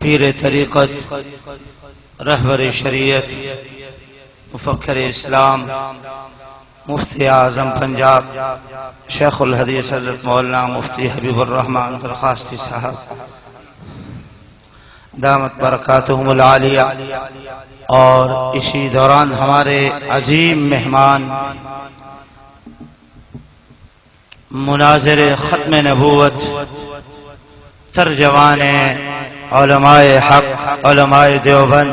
پیر طریقت، رہبر شریعت، مفکر اسلام، مفتی اعظم پنجاب شیخ الحدیث حضرت مولانا مفتی حبیب الرحمن درخواستی صاحب دامت برکاتہم العالیہ، اور اسی دوران ہمارے عظیم مہمان مناظر ختم نبوت، ترجمان علماء حق، علماء دیوبند،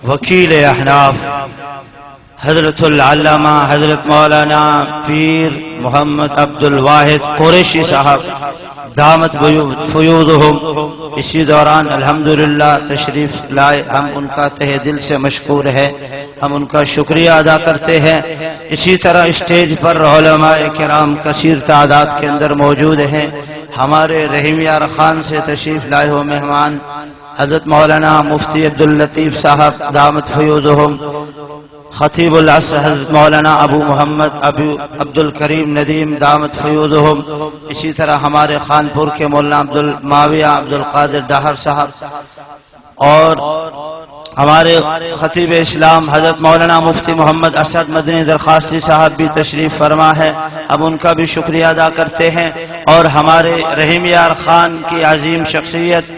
وکیل احناف، حضرت العلامہ حضرت مولانا پیر محمد عبد الواحد قریشی صاحب دامت فیوضہم، اسی دوران الحمدللہ تشریف لائے۔ ہم ان کا تہ دل سے مشکور ہے، ہم ان کا شکریہ ادا کرتے ہیں۔ اسی طرح اسٹیج پر علماء کرام کثیر تعداد کے اندر موجود ہیں۔ ہمارے رحیم یار خان سے تشریف لائے ہو مہمان حضرت مولانا مفتی عبداللطیف صاحب دامت فیوضہم، خطیب العصر حضرت مولانا ابو محمد ابو عبدالکریم ندیم دامت فیوضہم، اسی طرح ہمارے خانپور کے مولانا عبدالماویہ عبدالقادر ڈاہر صاحب، اور ہمارے خطیب اسلام حضرت مولانا مفتی محمد اسد مدنی درخواستی صاحب بھی تشریف فرما ہے، ہم ان کا بھی شکریہ ادا کرتے ہیں۔ اور ہمارے رحیم یار خان کی عظیم شخصیت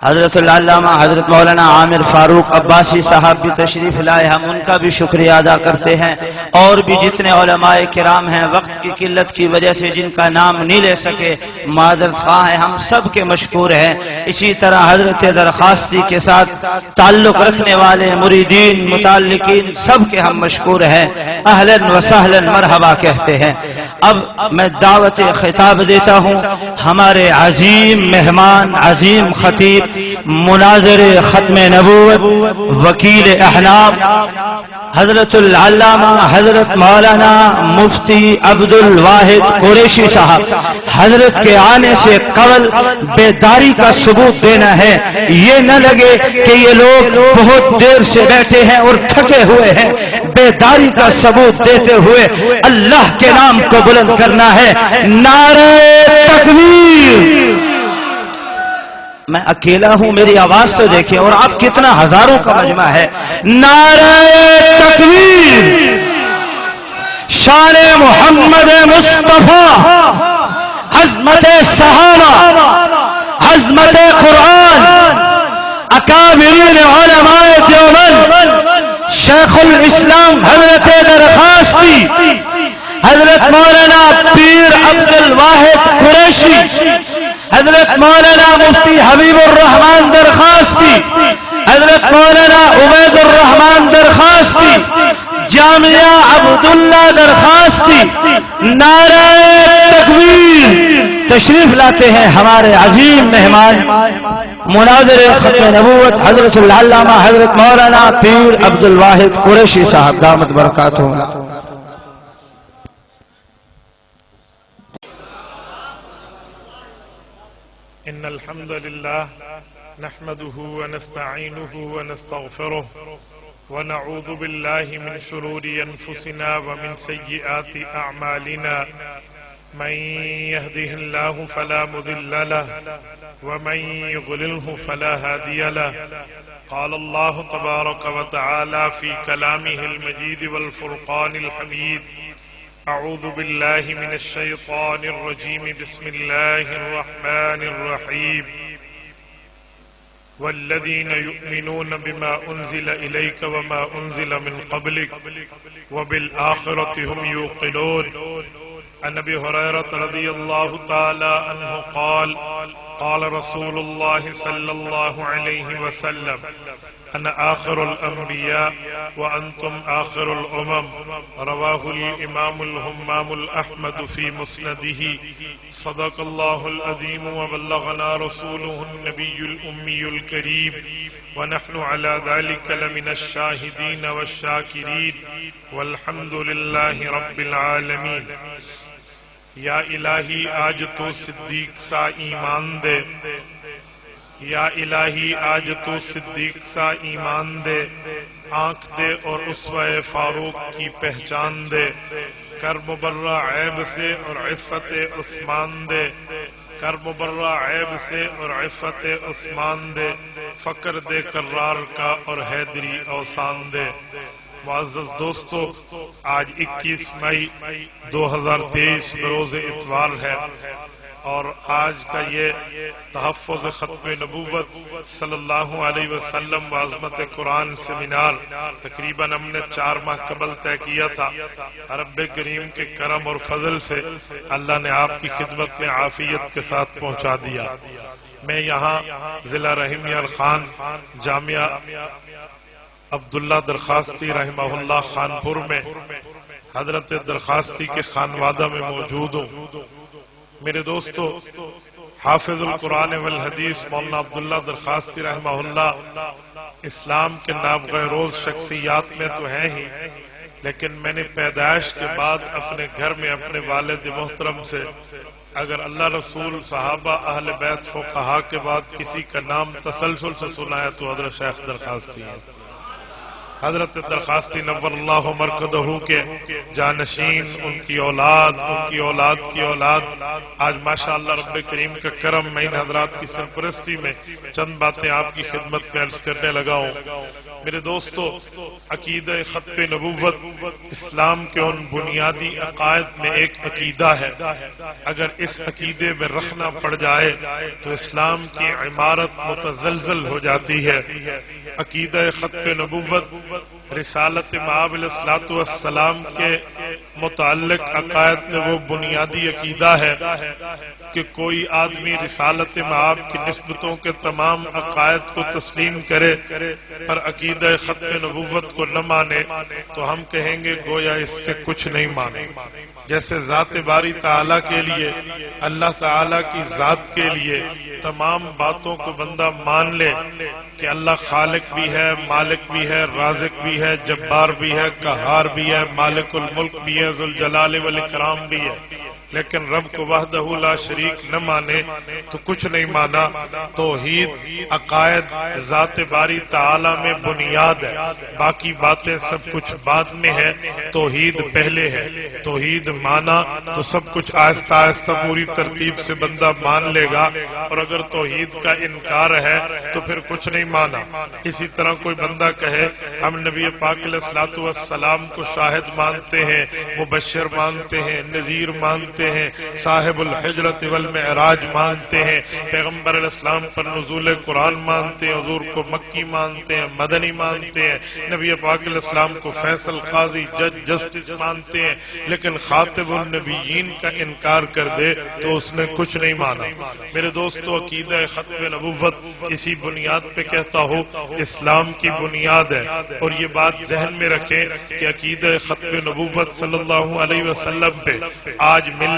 حضرت العلامہ حضرت مولانا عامر فاروق عباسی صاحب بھی تشریف لائے، ہم ان کا بھی شکریہ ادا کرتے ہیں۔ اور بھی جتنے علماء کرام ہیں، وقت کی قلت کی وجہ سے جن کا نام نہیں لے سکے معذرت خواہ ہیں، ہم سب کے مشکور ہیں۔ اسی طرح حضرت درخواستی کے ساتھ تعلق رکھنے والے مریدین متعلقین سب کے ہم مشکور ہیں، اہلاً و سہلاً مرحبا کہتے ہیں۔ اب میں دعوت خطاب دیتا ہوں ہمارے عظیم مہمان، عظیم خطیب، مناظر ختم نبوت، وکیل احناف حضرت العلامہ حضرت مولانا مفتی عبد الواحد قریشی صاحب، حضرت کے آنے سے قبل بیداری کا ثبوت دینا ہے۔ یہ نہ لگے کہ یہ لوگ بہت دیر سے بیٹھے ہیں اور تھکے ہوئے ہیں، بیداری کا ثبوت دیتے ہوئے اللہ کے نام کو بلند کرنا ہے۔ نعرہ تکبیر! میں اکیلا ہوں، میری آواز تو دیکھیں، اور آپ کتنا ہزاروں کا مجمع ہے۔ نعرہ تکبیر! شان محمد مصطفیٰ، عظمت صحابہ، عظمت قرآن، اکابرین علماء دیوبند، شیخ الاسلام حضرت درخواستی حضرت مولانا پیر عبد الواحد قریشی، حضرت مولانا مفتی حبیب الرحمن درخواستی، حضرت مولانا عبید الرحمن درخواستی، جامعہ عبداللہ درخواستی، نعرہ تکبیر! تشریف لاتے ہیں ہمارے عظیم مہمان مناظر ختم نبوت حضرت العلامہ حضرت مولانا پیر عبد الواحد قریشی صاحب دامت برکاتہم۔ إن الحمد لله نحمده ونستعينه ونستغفره ونعوذ بالله من شرور أنفسنا ومن سيئات أعمالنا، من يهده الله فلا مضل له ومن يضلله فلا هادي له۔ قال الله تبارك وتعالى في كلامه المجيد والفرقان الحميد: أعوذ بالله من الشيطان الرجيم، بسم الله الرحمن الرحيم: والذين يؤمنون بما أنزل إليك وما أنزل من قبلك وبالآخرة هم يوقنون۔ عن أبي هريرة رضي الله تعالى عنه قال: قال رسول الله صلى الله عليه وسلم: أنا آخر الأنبياء وأنتم آخر الأمم۔ رواه الإمام الهمام الأحمد في مسنده۔ صدق الله العظيم وبلغنا رسوله النبي الأمي الكريم، ونحن على ذلك لمن الشاهدين والشاكرين، والحمد لله رب العالمين۔ یا الہی آج تو صدیق سا ایمان دے، یا الہی آج تو صدیق سا ایمان دے، آنکھ دے اور اسوہ فاروق کی پہچان دے، کر مبرہ عیب سے اور عفت عثمان دے، کر مبرہ عیب سے اور عفت عثمان دے، فقر دے کرار کا اور حیدری اوسان دے۔ معزز دوستو، آج 21 مئی 2023 بروز اتوار ہے، اور آج کا یہ تحفظ ختم نبوت صلی اللہ علیہ وسلم و عظمت قرآن سیمینار تقریباً ہم نے 4 ماہ قبل طے کیا تھا۔ رب کریم کے کرم اور فضل سے اللہ نے آپ کی خدمت میں عافیت کے ساتھ پہنچا دیا۔ میں یہاں ضلع رحیم یار خان جامعہ عبداللہ درخواستی رحمہ اللہ خانپور میں حضرت درخواستی کے خانوادہ میں موجود ہوں۔ میرے دوستو، حافظ القرآن والحدیث مولانا عبداللہ درخواستی رحمہ اللہ اسلام کے نابغہ روز شخصیات میں تو ہیں ہی، لیکن میں نے پیدائش کے بعد اپنے گھر میں اپنے والد محترم سے اگر اللہ رسول صحابہ اہل بیت فقہا کے بعد کسی کا نام تسلسل سے سنا ہے تو حضرت شیخ درخواستی ہیں۔ حضرت درخواستی نور اللہ مرکزہ کے جانشین، ان کی اولاد، ان کی اولاد کی اولاد، آج ماشاءاللہ رب کریم کا کرم، میں ان حضرات کی سرپرستی میں چند باتیں آپ کی خدمت میں عرض کرنے لگا ہوں۔ میرے دوستو، عقیدہ ختم نبوت اسلام کے ان بنیادی عقائد میں ایک عقیدہ ہے۔ اگر اس عقیدے میں رخنا پڑ جائے تو اسلام کی عمارت متزلزل ہو جاتی ہے۔ عقیدہ ختم نبوت رسالت مآب علیہ الصلوۃ والسلام کے متعلق عقائد میں وہ بنیادی عقیدہ ہے کہ کوئی آدمی رسالت مآب کی نسبتوں کے تمام عقائد کو تسلیم کرے پر عقیدہ ختم نبوت کو نہ مانے تو ہم کہیں گے گویا اس سے کچھ نہیں مانے۔ جیسے ذات باری تعالیٰ کے لیے، اللہ تعالیٰ کی ذات کے لیے تمام باتوں کو بندہ مان لے کہ اللہ خالق بھی ہے، مالک بھی ہے، رازق بھی ہے، جبار بھی ہے، قہار بھی ہے، مالک الملک بھی ہے، ذوالجلال والاکرام بھی ہے، لیکن رب کو وحدہ لا شریک نہ مانے تو کچھ نہیں مانا۔ توحید عقائد ذات باری تعالی میں بنیاد ہے، باقی باتیں سب کچھ بعد میں ہے، توحید پہلے ہے۔ توحید مانا تو سب کچھ آہستہ آہستہ پوری ترتیب سے بندہ مان لے گا، اور اگر توحید کا انکار ہے تو پھر کچھ نہیں مانا۔ اسی طرح کوئی بندہ کہے ہم نبی پاک علیہ الصلوۃ والسلام کو شاہد مانتے ہیں، مبشر مانتے ہیں، نذیر مانتے ہیں، صاحب الحجرت والمعراج مانتے ہیں، پیغمبر علیہ السلام پر نزول قرآن مانتے ہیں، حضور کو مکی مانتے ہیں، مدنی مانتے ہیں، نبی پاک علیہ السلام کو فیصل، قاضی، جج، جسٹس مانتے ہیں، لیکن خاتم النبیین کا انکار کر دے تو اس نے کچھ نہیں مانا۔ میرے دوستو، عقیدہ ختم نبوت اسی بنیاد پہ کہتا ہوں اسلام کی بنیاد ہے، اور یہ بات ذہن میں رکھیں کہ عقیدہ ختم نبوت صلی اللہ علیہ وسلم پہ آج ملت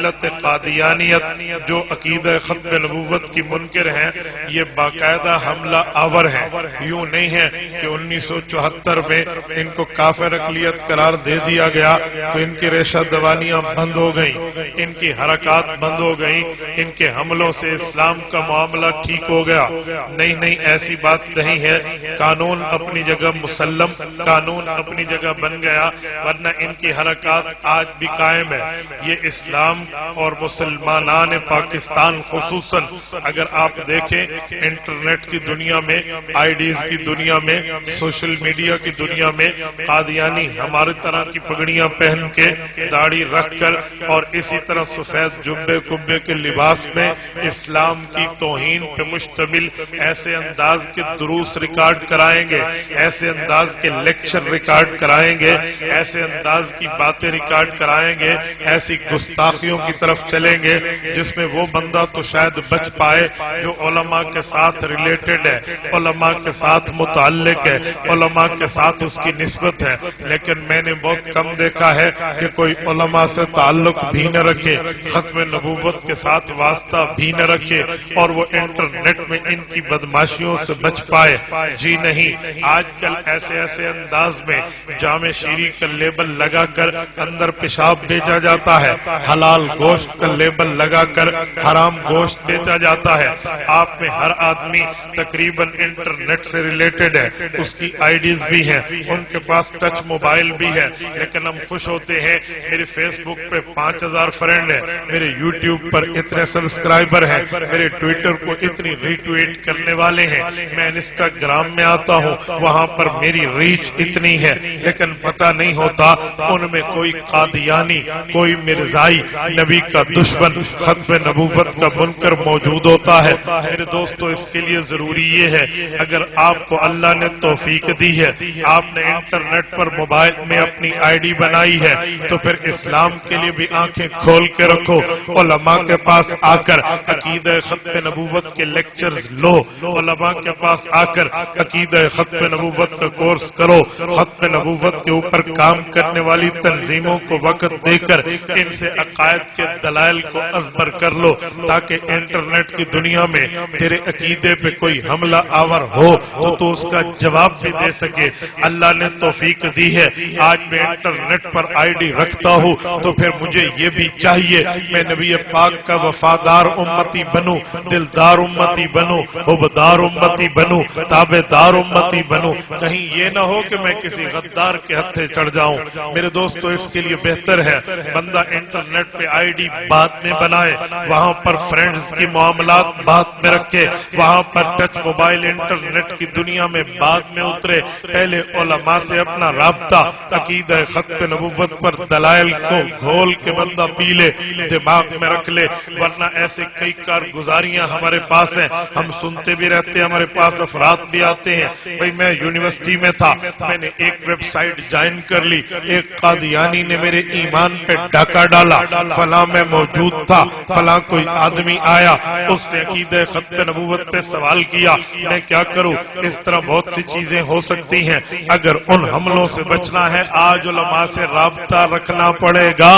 قادیانیت جو عقیدہ ختم نبوت کی منکر ہیں، یہ باقاعدہ حملہ آور ہیں۔ یوں نہیں ہے کہ 1974 میں ان کو کافر اقلیت قرار دے دیا گیا تو ان کی ریشہ دوانیاں بند ہو گئیں، ان کی حرکات بند ہو گئیں، ان کے حملوں سے اسلام کا معاملہ ٹھیک ہو گیا۔ نہیں نہیں، ایسی بات نہیں ہے۔ قانون اپنی جگہ مسلم، قانون اپنی جگہ بن گیا، ورنہ ان کی حرکات آج بھی قائم ہے۔ یہ اسلام اور مسلمانان پاکستان خصوصاً اگر آپ دیکھیں انٹرنیٹ کی دنیا میں، آئی ڈیز کی دنیا میں، سوشل میڈیا کی دنیا میں، قادیانی ہماری طرح کی پگڑیاں پہن کے، داڑھی رکھ کر اور اسی طرح سفید جبے کبے کے لباس میں اسلام کی توہین پہ مشتمل ایسے انداز کے دروس ریکارڈ کرائیں گے، ایسے انداز کے لیکچر ریکارڈ کرائیں گے، ایسے انداز کی باتیں ریکارڈ کرائیں گے، ایسی گستاخیوں کی طرف چلیں گے جس میں وہ بندہ تو شاید بچ پائے جو علماء کے ساتھ ریلیٹڈ ہے، علماء کے ساتھ متعلق ہے، علماء کے ساتھ اس کی نسبت ہے، لیکن میں نے بہت کم دیکھا ہے کہ کوئی علماء سے تعلق بھی نہ رکھے، ختم نبوت کے ساتھ واسطہ بھی نہ رکھے، اور وہ انٹرنیٹ میں ان کی بدماشیوں سے بچ پائے۔ جی نہیں، آج کل ایسے انداز میں جامع شیری کا لیبل لگا کر اندر پیشاب بھیجا جاتا ہے، حلال حلال گوشت کا لیبل لگا کر حرام گوشت بیچا جاتا ہے۔ آپ میں ہر آدمی تقریباً انٹرنیٹ سے ریلیٹڈ ہے، اس کی آئی ڈیز بھی ہیں، ان کے پاس ٹچ موبائل بھی ہے، لیکن ہم خوش ہوتے ہیں میرے فیس بک پہ 5000 فرینڈ ہیں، میرے یوٹیوب پر اتنے سبسکرائبر ہیں، میرے ٹویٹر کو اتنی ری ٹویٹ کرنے والے ہیں، میں انسٹاگرام میں آتا ہوں وہاں پر میری ریچ اتنی ہے، لیکن پتہ نہیں ہوتا ان میں کوئی قادیانی، کوئی مرزائی، نبی کا دشمن، ختم نبوت کا منکر موجود ہوتا ہے۔ میرے دوستو اس کے لیے ضروری یہ ہے اگر آپ کو اللہ نے توفیق دی ہے، آپ نے انٹرنیٹ پر موبائل میں اپنی آئی ڈی بنائی ہے، تو پھر اسلام کے لیے بھی آنکھیں کھول کے رکھو، علماء کے پاس آ کر عقیدہ ختم نبوت کے لیکچرز لو، علماء کے پاس آ کر عقیدہ ختم نبوت کا کورس کرو، ختم نبوت کے اوپر کام کرنے والی تنظیموں کو وقت دے کر ان سے عقائد کے دلائل کو ازبر کر لو، تاکہ انٹرنیٹ کی دنیا میں تیرے عقیدے پہ کوئی حملہ آور ہو تو اس کا جواب بھی دے سکے۔ اللہ نے توفیق دی ہے، آج میں انٹرنیٹ پر آئی ڈی رکھتا ہوں تو پھر مجھے یہ بھی چاہیے میں نبی پاک کا وفادار امتی بنوں، دلدار امتی بنوں، حبدار امتی بنوں، تابعدار امتی بنوں، کہیں یہ نہ ہو کہ میں کسی غدار کے ہتھے چڑھ جاؤں۔ میرے دوستو اس کے لیے بہتر ہے بندہ انٹرنیٹ پہ آئی ڈی بعد میں بنائے، وہاں پر فرینڈز کی معاملات بعد میں رکھے، وہاں پر ٹچ موبائل انٹرنیٹ کی دنیا میں بعد میں اترے، پہلے علماء سے اپنا رابطہ عقیدہ ختم نبوت پر دلائل کو گھول کے بندہ پی لے، دماغ میں رکھ لے، ورنہ ایسے کئی کارگزاریاں ہمارے پاس ہیں، ہم سنتے بھی رہتے ہیں، ہمارے پاس افراد بھی آتے ہیں، بھئی میں یونیورسٹی میں تھا، میں نے ایک ویب سائٹ جوائن کر لی، ایک قادیانی نے میرے ایمان پہ ڈاکہ ڈالا، فلاں میں موجود تھا، فلاں کوئی آدمی آیا، اس نے عقیدہ ختم نبوت پہ سوال کیا، میں کیا کروں؟ اس طرح بہت سی چیزیں ہو سکتی ہیں۔ اگر ان حملوں سے بچنا ہے آج علماء سے رابطہ رکھنا پڑے گا،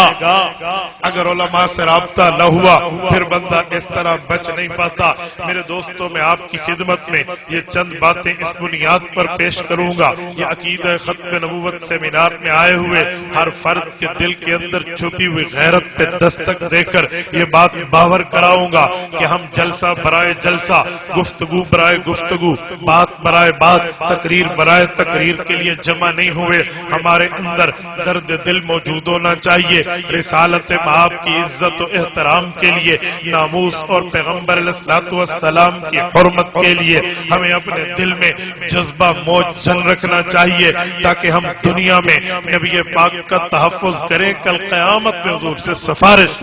اگر علماء سے رابطہ نہ ہوا پھر بندہ اس طرح بچ نہیں پاتا۔ میرے دوستوں میں آپ کی خدمت میں یہ چند باتیں اس بنیاد پر پیش کروں گا، یہ عقیدہ ختم نبوت سیمینار میں آئے ہوئے ہر فرد کے دل کے اندر چھپی ہوئی غیرت پہ دستک دے کر یہ بات باور کراؤں گا کہ ہم جلسہ برائے جلسہ، گفتگو برائے گفتگو، بات برائے بات، تقریر برائے تقریر کے لیے جمع نہیں ہوئے، ہمارے اندر درد دل موجود ہونا چاہیے، رسالت مآب کی عزت و احترام کے لیے، ناموس اور پیغمبر علیہ السلام کی حرمت کے لیے ہمیں اپنے دل میں جذبہ موج زن رکھنا چاہیے، تاکہ ہم دنیا میں نبی پاک کا تحفظ کریں، کل قیامت میں حضور سے سفارش۔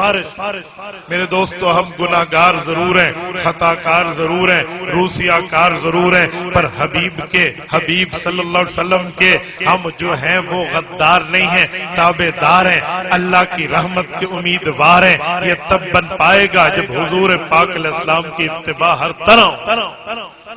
میرے دوستو ہم گناہگار ضرور ہیں، خطا کار ضرور ہیں، روسیہ کار ضرور ہیں، پر حبیب صلی اللہ علیہ وسلم کے ہم جو ہیں وہ غدار نہیں ہیں، تابعدار ہیں، اللہ کی رحمت کے امیدوار ہیں۔ یہ تب بن پائے گا جب حضور پاک علیہ السلام کی اتباع ہر طرح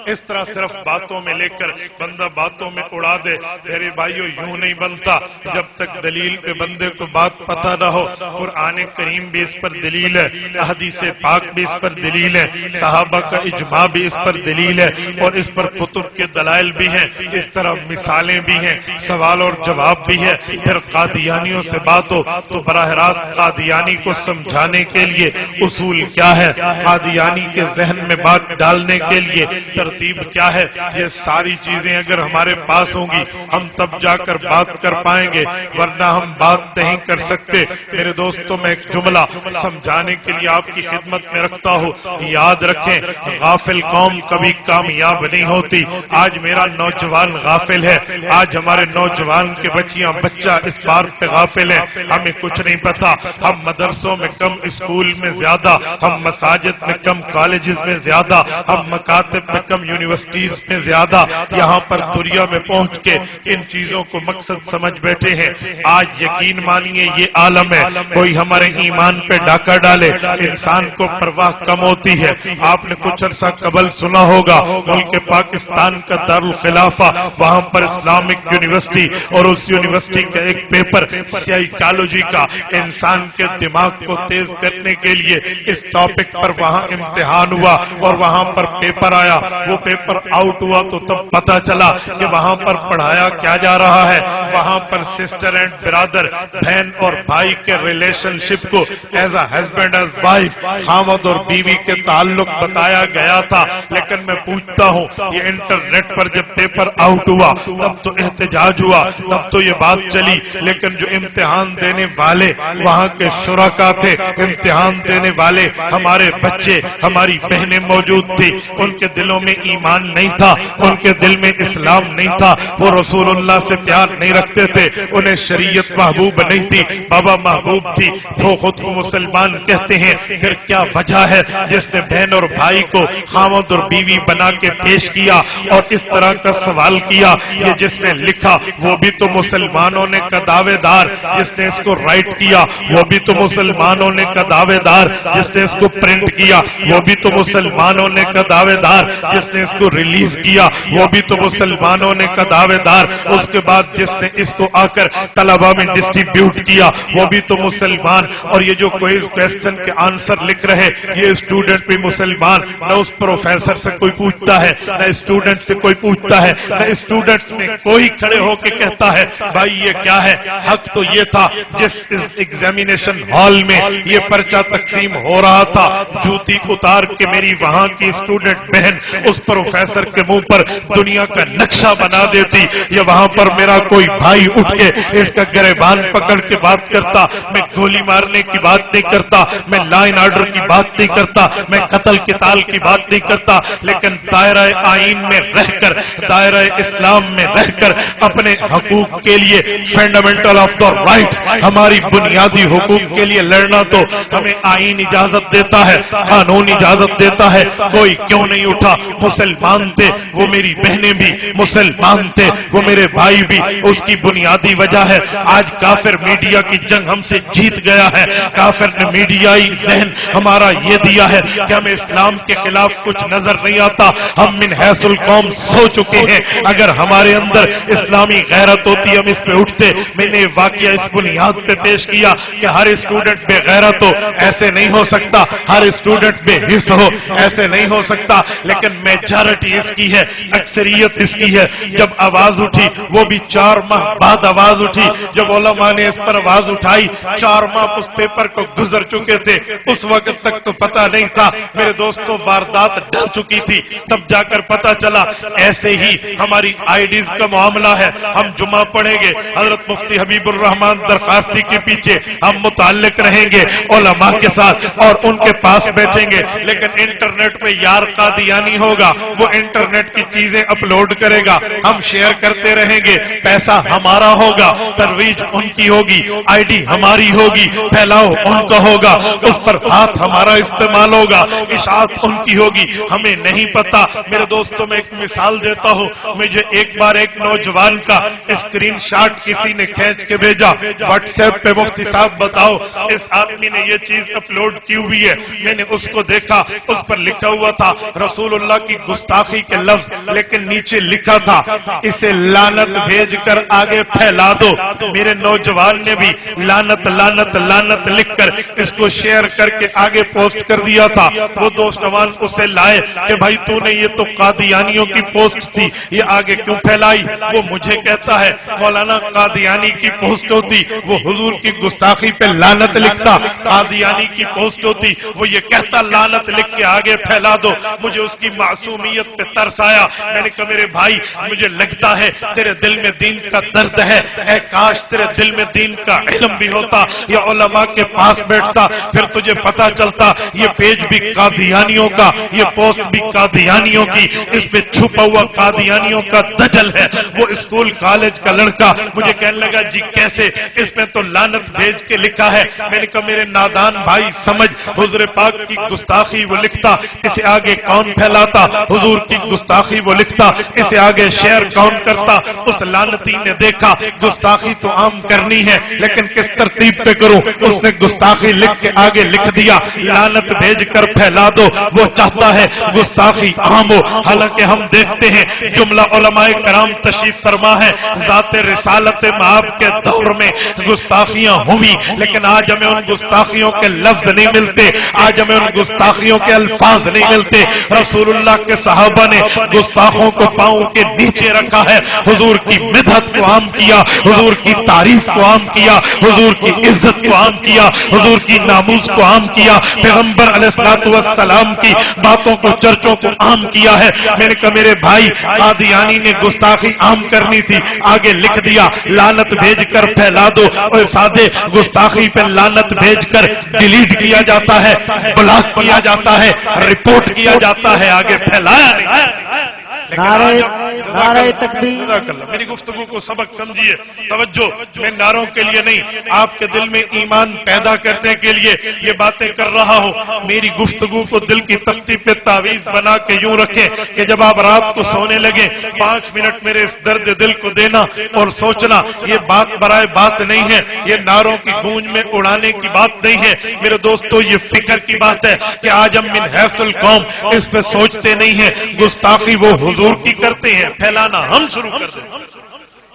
اس طرح صرف باتوں میں لے کر بندہ باتوں میں اڑا دے۔ میرے بھائیوں یوں نہیں بنتا جب تک دلیل پہ بندے کو بات پتہ نہ ہو۔ قرآن کریم بھی اس پر دلیل ہے، احادیث پاک بھی اس پر دلیل ہے، صحابہ کا اجماع بھی اس پر دلیل ہے، اور اس پر کتب کے دلائل بھی ہیں، اس طرح مثالیں بھی ہیں، سوال اور جواب بھی ہے۔ پھر قادیانیوں سے بات ہو تو براہ راست قادیانی کو سمجھانے کے لیے اصول کیا ہے، قادیانی کے ذہن میں بات ڈالنے کے لیے ترتیب کیا ہے، یہ ساری چیزیں اگر ہمارے پاس ہوں گی ہم تب جا کر بات کر پائیں گے، ورنہ ہم بات نہیں کر سکتے۔ میرے دوستوں میں ایک جملہ سمجھانے کے لیے آپ کی خدمت میں رکھتا ہوں، یاد رکھیں غافل قوم کبھی کامیاب نہیں ہوتی۔ آج میرا نوجوان غافل ہے، آج ہمارے نوجوان کے بچیاں بچہ اس بات پہ غافل ہیں، ہمیں کچھ نہیں پتا۔ ہم مدرسوں میں کم، اسکول میں زیادہ، ہم مساجد میں کم، کالجز میں زیادہ، ہم مکاتب میں کم، یونیورسٹیز میں زیادہ، یہاں پر دنیا میں پہنچ کے ان چیزوں کو مقصد سمجھ بیٹھے ہیں۔ آج یقین مانیے یہ عالم ہے، کوئی ہمارے ایمان پہ ڈاکہ ڈالے انسان کو پرواہ کم ہوتی ہے۔ آپ نے کچھ عرصہ قبل سنا ہوگا ملک پاکستان کا دارالخلافہ، وہاں پر اسلامک یونیورسٹی، اور اس یونیورسٹی کا ایک پیپر سائیکالوجی کا، انسان کے دماغ کو تیز کرنے کے لیے اس ٹاپک پر وہاں امتحان ہوا اور وہاں پر پیپر آیا۔ وہ وہ پیپر آؤٹ ہوا تو تب پتا چلا کہ وہاں پر پڑھایا کیا جا رہا ہے. وہاں پر سسٹر اینڈ برادر, بہن اور بھائی کے ریلیشن شپ کو as a husband as wife, خامد اور بیوی کے تعلق بتایا گیا تھا. لیکن میں پوچھتا ہوں, یہ انٹرنیٹ پر جب پیپر آؤٹ ہوا تب تو احتجاج ہوا, تب تو یہ بات چلی, لیکن جو امتحان دینے والے وہاں کے شرکا تھے, امتحان دینے والے ہمارے بچے, ہماری بہنیں موجود تھی, ان کے دلوں میں ایمان نہیں تھا, ان کے دل میں اسلام نہیں تھا, وہ رسول اللہ سے پیار نہیں رکھتے تھے, انہیں شریعت محبوب نہیں تھی, بابا محبوب تھی, وہ خود کو مسلمان کہتے ہیں. پھر کیا وجہ ہے جس نے بہن اور بھائی کو خامد اور بیوی بنا کے پیش کیا اور اس طرح کا سوال کیا؟ یہ جس نے لکھا وہ بھی تو مسلمانوں نے کا دعوے دار, جس نے اس کو رائٹ کیا وہ بھی تو مسلمانوں نے کا دعوے دار, جس نے اس کو پرنٹ کیا وہ بھی تو مسلمانوں نے کا دعوے دار, جس نے اس کو ریلیز کیا وہ بھی تو مسلمانوں نے کا دعوے دار, اس کے بعد جس نے اس کو آ کر طلبہ میں ڈسٹریبیوٹ کیا وہ بھی تو مسلمان. اور یہ جو کوئز کویسچن کے آنسر لکھ رہے یہ اسٹوڈنٹ بھی مسلمان, نہ اس پروفیسر سے کوئی پوچھتا ہے, نہ اسٹوڈنٹ سے کوئی پوچھتا ہے, نہ اسٹوڈنٹس میں کوئی کھڑے ہو کے کہتا ہے بھائی یہ کیا ہے. حق تو یہ تھا جس ایگزامینیشن ہال میں یہ پرچہ تقسیم ہو رہا تھا, جوتی اتار کے میری وہاں کی اسٹوڈنٹ بہن اس پروفیسر کے منہ پر دنیا کا نقشہ بنا دیتی, یا وہاں پر میرا کوئی بھائی اٹھ کے اس کا گریبان پکڑ کے بات کرتا. میں گولی مارنے کی بات نہیں کرتا, میں لا اینڈ آرڈر کی بات نہیں کرتا, میں قتل قتال کی بات نہیں کرتا, لیکن دائرہ آئین میں رہ کر, دائرہ اسلام میں رہ کر اپنے حقوق کے لیے, فنڈامنٹل آف دا رائٹس, ہماری بنیادی حقوق کے لیے لڑنا تو ہمیں آئین اجازت دیتا ہے, قانون اجازت دیتا ہے. کوئی کیوں نہیں اٹھا؟ مسلمان تھے وہ, میری بہنیں بھی مسلمان تھے, وہ میرے بھائی بھی. اس کی بنیادی وجہ ہے آج کافر میڈیا کی جنگ ہم سے جیت گیا ہے. کافر نے میڈیائی ذہن ہمارا یہ دیا ہے کہ ہمیں اسلام کے خلاف کچھ نظر نہیں آتا. ہم من حیث القوم سو چکے ہیں, اگر ہمارے اندر اسلامی غیرت ہوتی ہم اس پہ اٹھتے. میں نے واقعہ اس بنیاد پہ پیش کیا کہ ہر اسٹوڈنٹ بے غیرت ہو ایسے نہیں ہو سکتا, ہر اسٹوڈنٹ بے حس ہو ایسے نہیں ہو سکتا, لیکن میجارٹی اس کی ہے, اکثریت اس کی ہے. جب آواز اٹھی وہ بھی 4 ماہ بعد آواز اٹھی, جب علماء نے اس پر آواز اٹھائی 4 ماہ اس پیپر کو گزر چکے تھے, اس وقت تک تو پتہ نہیں تھا میرے دوستوں, واردات ڈل چکی تھی, تب جا کر پتہ چلا. ایسے ہی ہماری آئی ڈیز کا معاملہ ہے, ہم جمعہ پڑھیں گے حضرت مفتی حبیب الرحمان درخواستی کے پیچھے, ہم متعلق رہیں گے علماء کے ساتھ اور ان کے پاس بیٹھیں گے, لیکن انٹرنیٹ پہ یار قادیانی ہوگا, وہ انٹرنیٹ کی چیزیں اپلوڈ کرے گا, ہم شیئر کرتے رہیں گے, پیسہ ہمارا ہوگا, ترویج ان کی ہوگی, آئی ڈی ہماری ہوگی, پھیلاؤ ان کا ہوگا, اس پر ہاتھ ہمارا استعمال ہوگا, اشاعت ان کی ہوگی. ہمیں نہیں پتا. میرے دوستوں میں ایک مثال دیتا ہوں, مجھے ایک بار ایک نوجوان کا اسکرین شاٹ کسی نے کھینچ کے بھیجا واٹس ایپ پہ, مفتی صاحب بتاؤ اس آدمی نے یہ چیز اپلوڈ کی ہوئی ہے. میں نے اس کو دیکھا, اس پر لکھا ہوا تھا رسول اللہ کی گستاخی کے لفظ, لیکن نیچے لکھا تھا اسے لعنت بھیج کر آگے پھیلا دو. میرے نوجوان نے بھی لعنت لعنت لعنت لکھ کر اس کو شیئر کر کے آگے پوسٹ کر دیا تھا. وہ نوجوان اسے لائے کہ بھائی تو نے یہ تو قادیانیوں کی پوسٹ تھی, یہ آگے کیوں پھیلائی؟ وہ مجھے کہتا ہے مولانا قادیانی کی پوسٹ ہوتی وہ حضور کی گستاخی پہ لعنت لکھتا, قادیانی کی پوسٹ ہوتی وہ یہ کہتا لعنت لکھ کے آگے پھیلا دو. مجھے اس کی معصومیت پہ ترس آیا. میں نے کہا میرے بھائی مجھے لگتا ہے تیرے دل میں دین کا درد ہے, اے کاش تیرے دل میں دین کا علم بھی ہوتا یا علماء کے پاس بیٹھتا, پھر تجھے پتا چلتا یہ پیج بھی قادیانیوں کا, یہ پوسٹ بھی قادیانیوں کی, اس پہ چھپا ہوا قادیانیوں کا دجل ہے. وہ اسکول کالج کا لڑکا مجھے کہنے لگا جی کیسے, اس میں تو لعنت بھیج کے لکھا ہے. میں نے کہا میرے نادان بھائی سمجھ, حضور پاک کی گستاخی وہ لکھتا, اسے آگے کون پھیلاتا؟ حضور کی گستاخی وہ لکھتا, اسے آگے شیئر کون کرتا؟ اس لعنتی نے دیکھا گستاخی تو عام کرنی ہے لیکن کس ترتیب پہ کروں, اس نے گستاخی لکھ کے آگے لکھ دیا لعنت بھیج کر پھیلا دو. وہ چاہتا ہے گستاخی عام ہو, حالانکہ ہم دیکھتے ہیں جملہ علماء کرام تشریف فرما ہے ذات رسالت مآب کے دور میں گستاخیاں ہوئی, لیکن آج ہمیں ان گستاخیوں کے لفظ نہیں ملتے, آج ہمیں ان گستاخیوں کے الفاظ نہیں ملتے. رسول اللہ اللہ کے صحابہ نے گستاخوں کو پاؤں کے نیچے رکھا ہے، حضور کی مدحت کو عام کیا، حضور کی تعریف کو عام کیا، حضور کی عزت کو عام کیا، حضور کی ناموس کو عام کیا، پیغمبر علیہ الصلوۃ والسلام کی باتوں کو چرچوں کو عام کیا ہے۔ میں نے کہا میرے بھائی قادیانی نے گستاخی عام کرنی تھی، آگے لکھ دیا لعنت بھیج کر پھیلا دو، اور سادے گستاخی پہ لعنت بھیج کر ڈیلیٹ کیا جاتا ہے، بلاک کیا جاتا ہے، رپورٹ کیا جاتا ہے، آگے پھیلایا نہیں۔ نعرہ تکبیر۔ میری گفتگو کو سبق سمجھیے، توجہ، میں نعروں کے لیے نہیں، آپ کے دل میں ایمان پیدا کرنے کے لیے یہ باتیں کر رہا ہوں۔ میری گفتگو کو دل کی تختی پہ تعویذ بنا کے یوں رکھیں کہ جب آپ رات کو سونے لگے 5 منٹ میرے اس درد دل کو دینا اور سوچنا، یہ بات برائے بات نہیں ہے، یہ نعروں کی گونج میں اڑانے کی بات نہیں ہے میرے دوستو، یہ فکر کی بات ہے کہ آج ہم من حیث القوم اس پہ سوچتے نہیں ہیں۔ گستاخی وہ حضور کی کرتے ہیں، پھیلانا ہم شروع کر دیں۔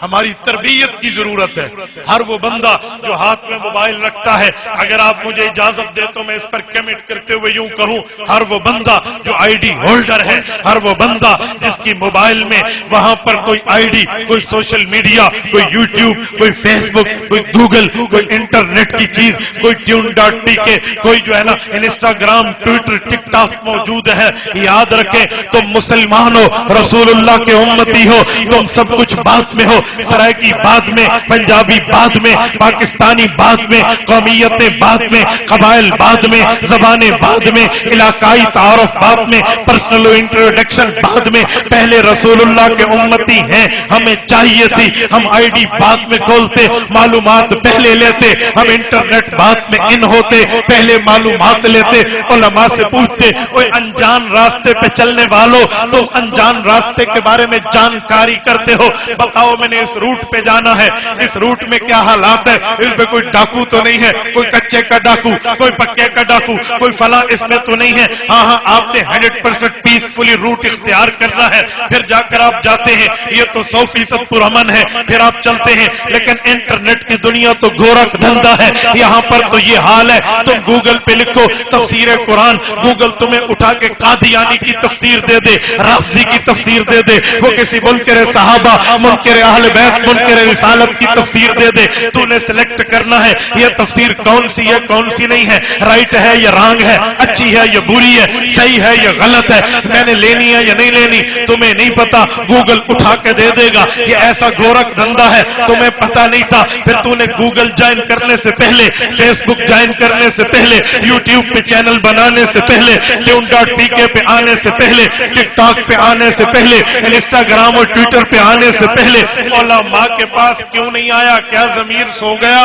ہماری تربیت کی ضرورت ہے۔ ہر وہ بندہ جو ہاتھ میں موبائل رکھتا ہے، اگر آپ مجھے اجازت دے تو میں اس پر کمنٹ کرتے ہوئے یوں کہوں، ہر وہ بندہ جو آئی ڈی ہولڈر ہے، ہر وہ بندہ جس کی موبائل میں وہاں پر کوئی آئی ڈی، کوئی سوشل میڈیا، کوئی یوٹیوب، کوئی فیس بک، کوئی گوگل، کوئی انٹرنیٹ کی چیز، کوئی tune.tk، کوئی جو ہے نا انسٹاگرام، ٹویٹر، ٹک ٹاک موجود ہے، یاد رکھیں تم مسلمان ہو، رسول اللہ کے امتی ہو، تم سب کچھ بات میں ہو، سرائکی بعد میں، پنجابی بعد میں، پاکستانی بعد میں، قومیتیں بعد میں، قبائل بعد میں، زبانیں بعد میں، علاقائی تعارف بعد میں، پرسنل انٹروڈکشن بعد میں، پہلے رسول اللہ کے امتی ہیں۔ ہمیں چاہیے تھی ہم آئی ڈی بعد میں کھولتے، معلومات پہلے لیتے، ہم انٹرنیٹ بعد میں ان ہوتے، پہلے معلومات لیتے، علماء سے پوچھتے۔ کوئی انجان راستے پہ چلنے والوں، تم انجان راستے کے بارے میں جانکاری کرتے ہو، بتاؤ میں نے اس روٹ پہ جانا ہے، اس روٹ میں کیا حالات ہے، اس میں کوئی ڈاکو تو نہیں ہے، کوئی کچے کا ڈاکو، کوئی پکے کا ڈاکو، کوئی فلاں اس میں تو نہیں ہے۔ ہاں ہاں، آپ نے 100% پیسفلی روٹ اختیار کرنا ہے، پھر جا کر آپ جاتے ہیں، یہ تو 100% پرامن ہے، پھر آپ چلتے ہیں۔ لیکن انٹرنیٹ کی دنیا تو گورکھ دھندا ہے، یہاں پر تو یہ حال ہے، تم گوگل پہ لکھو تفسیر قرآن، گوگل تمہیں اٹھا کے قادیانی کی تفسیر دے دے، رافضی کی تفسیر دے دے، وہ کسی منکر صحابہ، منکر اہل بیت، منکر رسالت کی تفسیر دے دے۔ تو نے سلیکٹ کرنا ہے یہ تفسیر کون سی ہے کون سی نہیں ہے، رائٹ ہے یا رانگ ہے، اچھی ہے یا بری ہے، صحیح ہے یا غلط ہے، میں نے لینی ہے یا نہیں لینی، تمہیں نہیں پتا، گوگل اٹھا کے دے دے گا۔ یہ ایسا گورکھ دھندا ہے، تمہیں پتا نہیں تھا، پھر تو نے گوگل جوائن کرنے سے پہلے، فیس بک جوائن کرنے سے پہلے، یوٹیوب پہ چینل بنانے سے پہلے، tune.tk پہ آنے سے پہلے، ٹک ٹاک پہ آنے سے پہلے، انسٹاگرام اور ٹویٹر پہ آنے سے پہلے علماء کے پاس کیوں نہیں آیا؟ کیا ضمیر سو گیا؟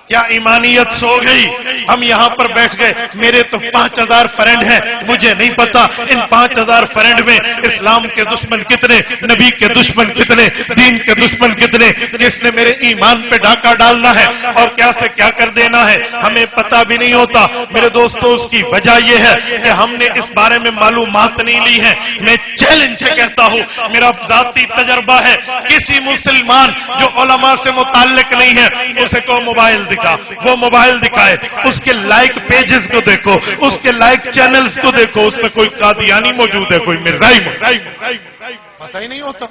کیا ایمانیت سو گئی؟ ہم یہاں پر بیٹھ گئے، میرے تو 5000 فرینڈ ہیں، مجھے نہیں پتا ان 5000 فرینڈ میں اسلام کے دشمن کتنے، نبی کے دشمن کتنے، دین کے دشمن کتنے، کس نے میرے ایمان پہ ڈاکہ ڈالنا ہے اور کیا سے کیا کر دینا ہے، ہمیں پتا بھی نہیں ہوتا۔ میرے دوستو، اس کی وجہ یہ ہے کہ ہم نے اس بارے میں معلومات نہیں لی ہیں۔ میں چیلنج سے کہتا ہوں، میرا ذاتی تجربہ ہے، کسی مسلمان جو علماء سے متعلق نہیں ہے اسے کو موبائل وہ موبائل دکھائے، اس کے لائک پیجز کو دیکھو، اس کے لائک چینلز کو دیکھو، اس میں کوئی قادیانی موجود ہے، کوئی مرزائی پتہ ہی نہیں ہوتا۔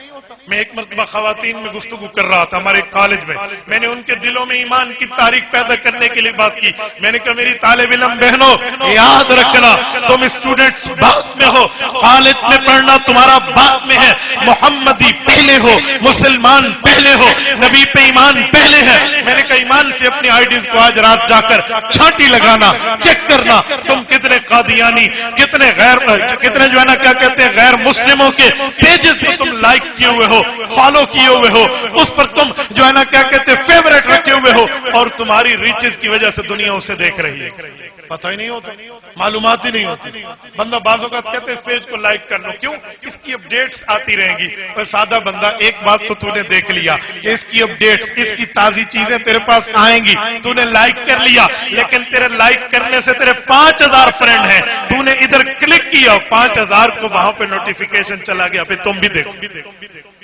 میں ایک مرتبہ خواتین میں گفتگو کر رہا تھا ہمارے کالج میں نے ان کے دلوں میں ایمان کی تاریخ پیدا کرنے کے لیے بات کی۔ میں نے کہا میری طالب علم بہنوں، یاد رکھنا تم اسٹوڈنٹس بعد میں ہو، کالج میں پڑھنا تمہارا بعد میں ہے، محمدی پہلے ہو، مسلمان پہلے ہو، نبی پہ ایمان پہلے ہے۔ میں نے کہا ایمان سے اپنی آئی ڈیز کو آج رات جا کر چھانٹی لگانا، چیک کرنا تم کتنے قادیانی، کتنے جو ہے نا کیا کہتے ہیں غیر مسلموں کے پیجز کو تم لائک کیے ہوئے ہو، فالو کیے ہوئے ہو، اس پر تم جو ہے نا کیا کہتے ہیں فیورٹ رکھے ہوئے ہو، اور تمہاری ریچز کی وجہ سے دنیا اسے دیکھ رہی ہے۔ پتہ ہی نہیں ہوتا، معلومات ہی نہیں ہوتی۔ بندہ بعض اوقات کہتے اس پیج کو لائک کر لو، کیوں؟ اس کی اپڈیٹس آتی رہیں گی۔ اور سادہ بندہ، ایک بات تو نے دیکھ لیا کہ اس کی اپڈیٹس، اس کی تازی چیزیں تیرے پاس آئیں گی، تو نے لائک کر لیا، لیکن تیرے لائک کرنے سے تیرے 5000 فرینڈ ہیں، تو نے ادھر کلک کیا، 5000 کو وہاں پہ نوٹیفیکیشن چلا گیا، پھر تم بھی دیکھو۔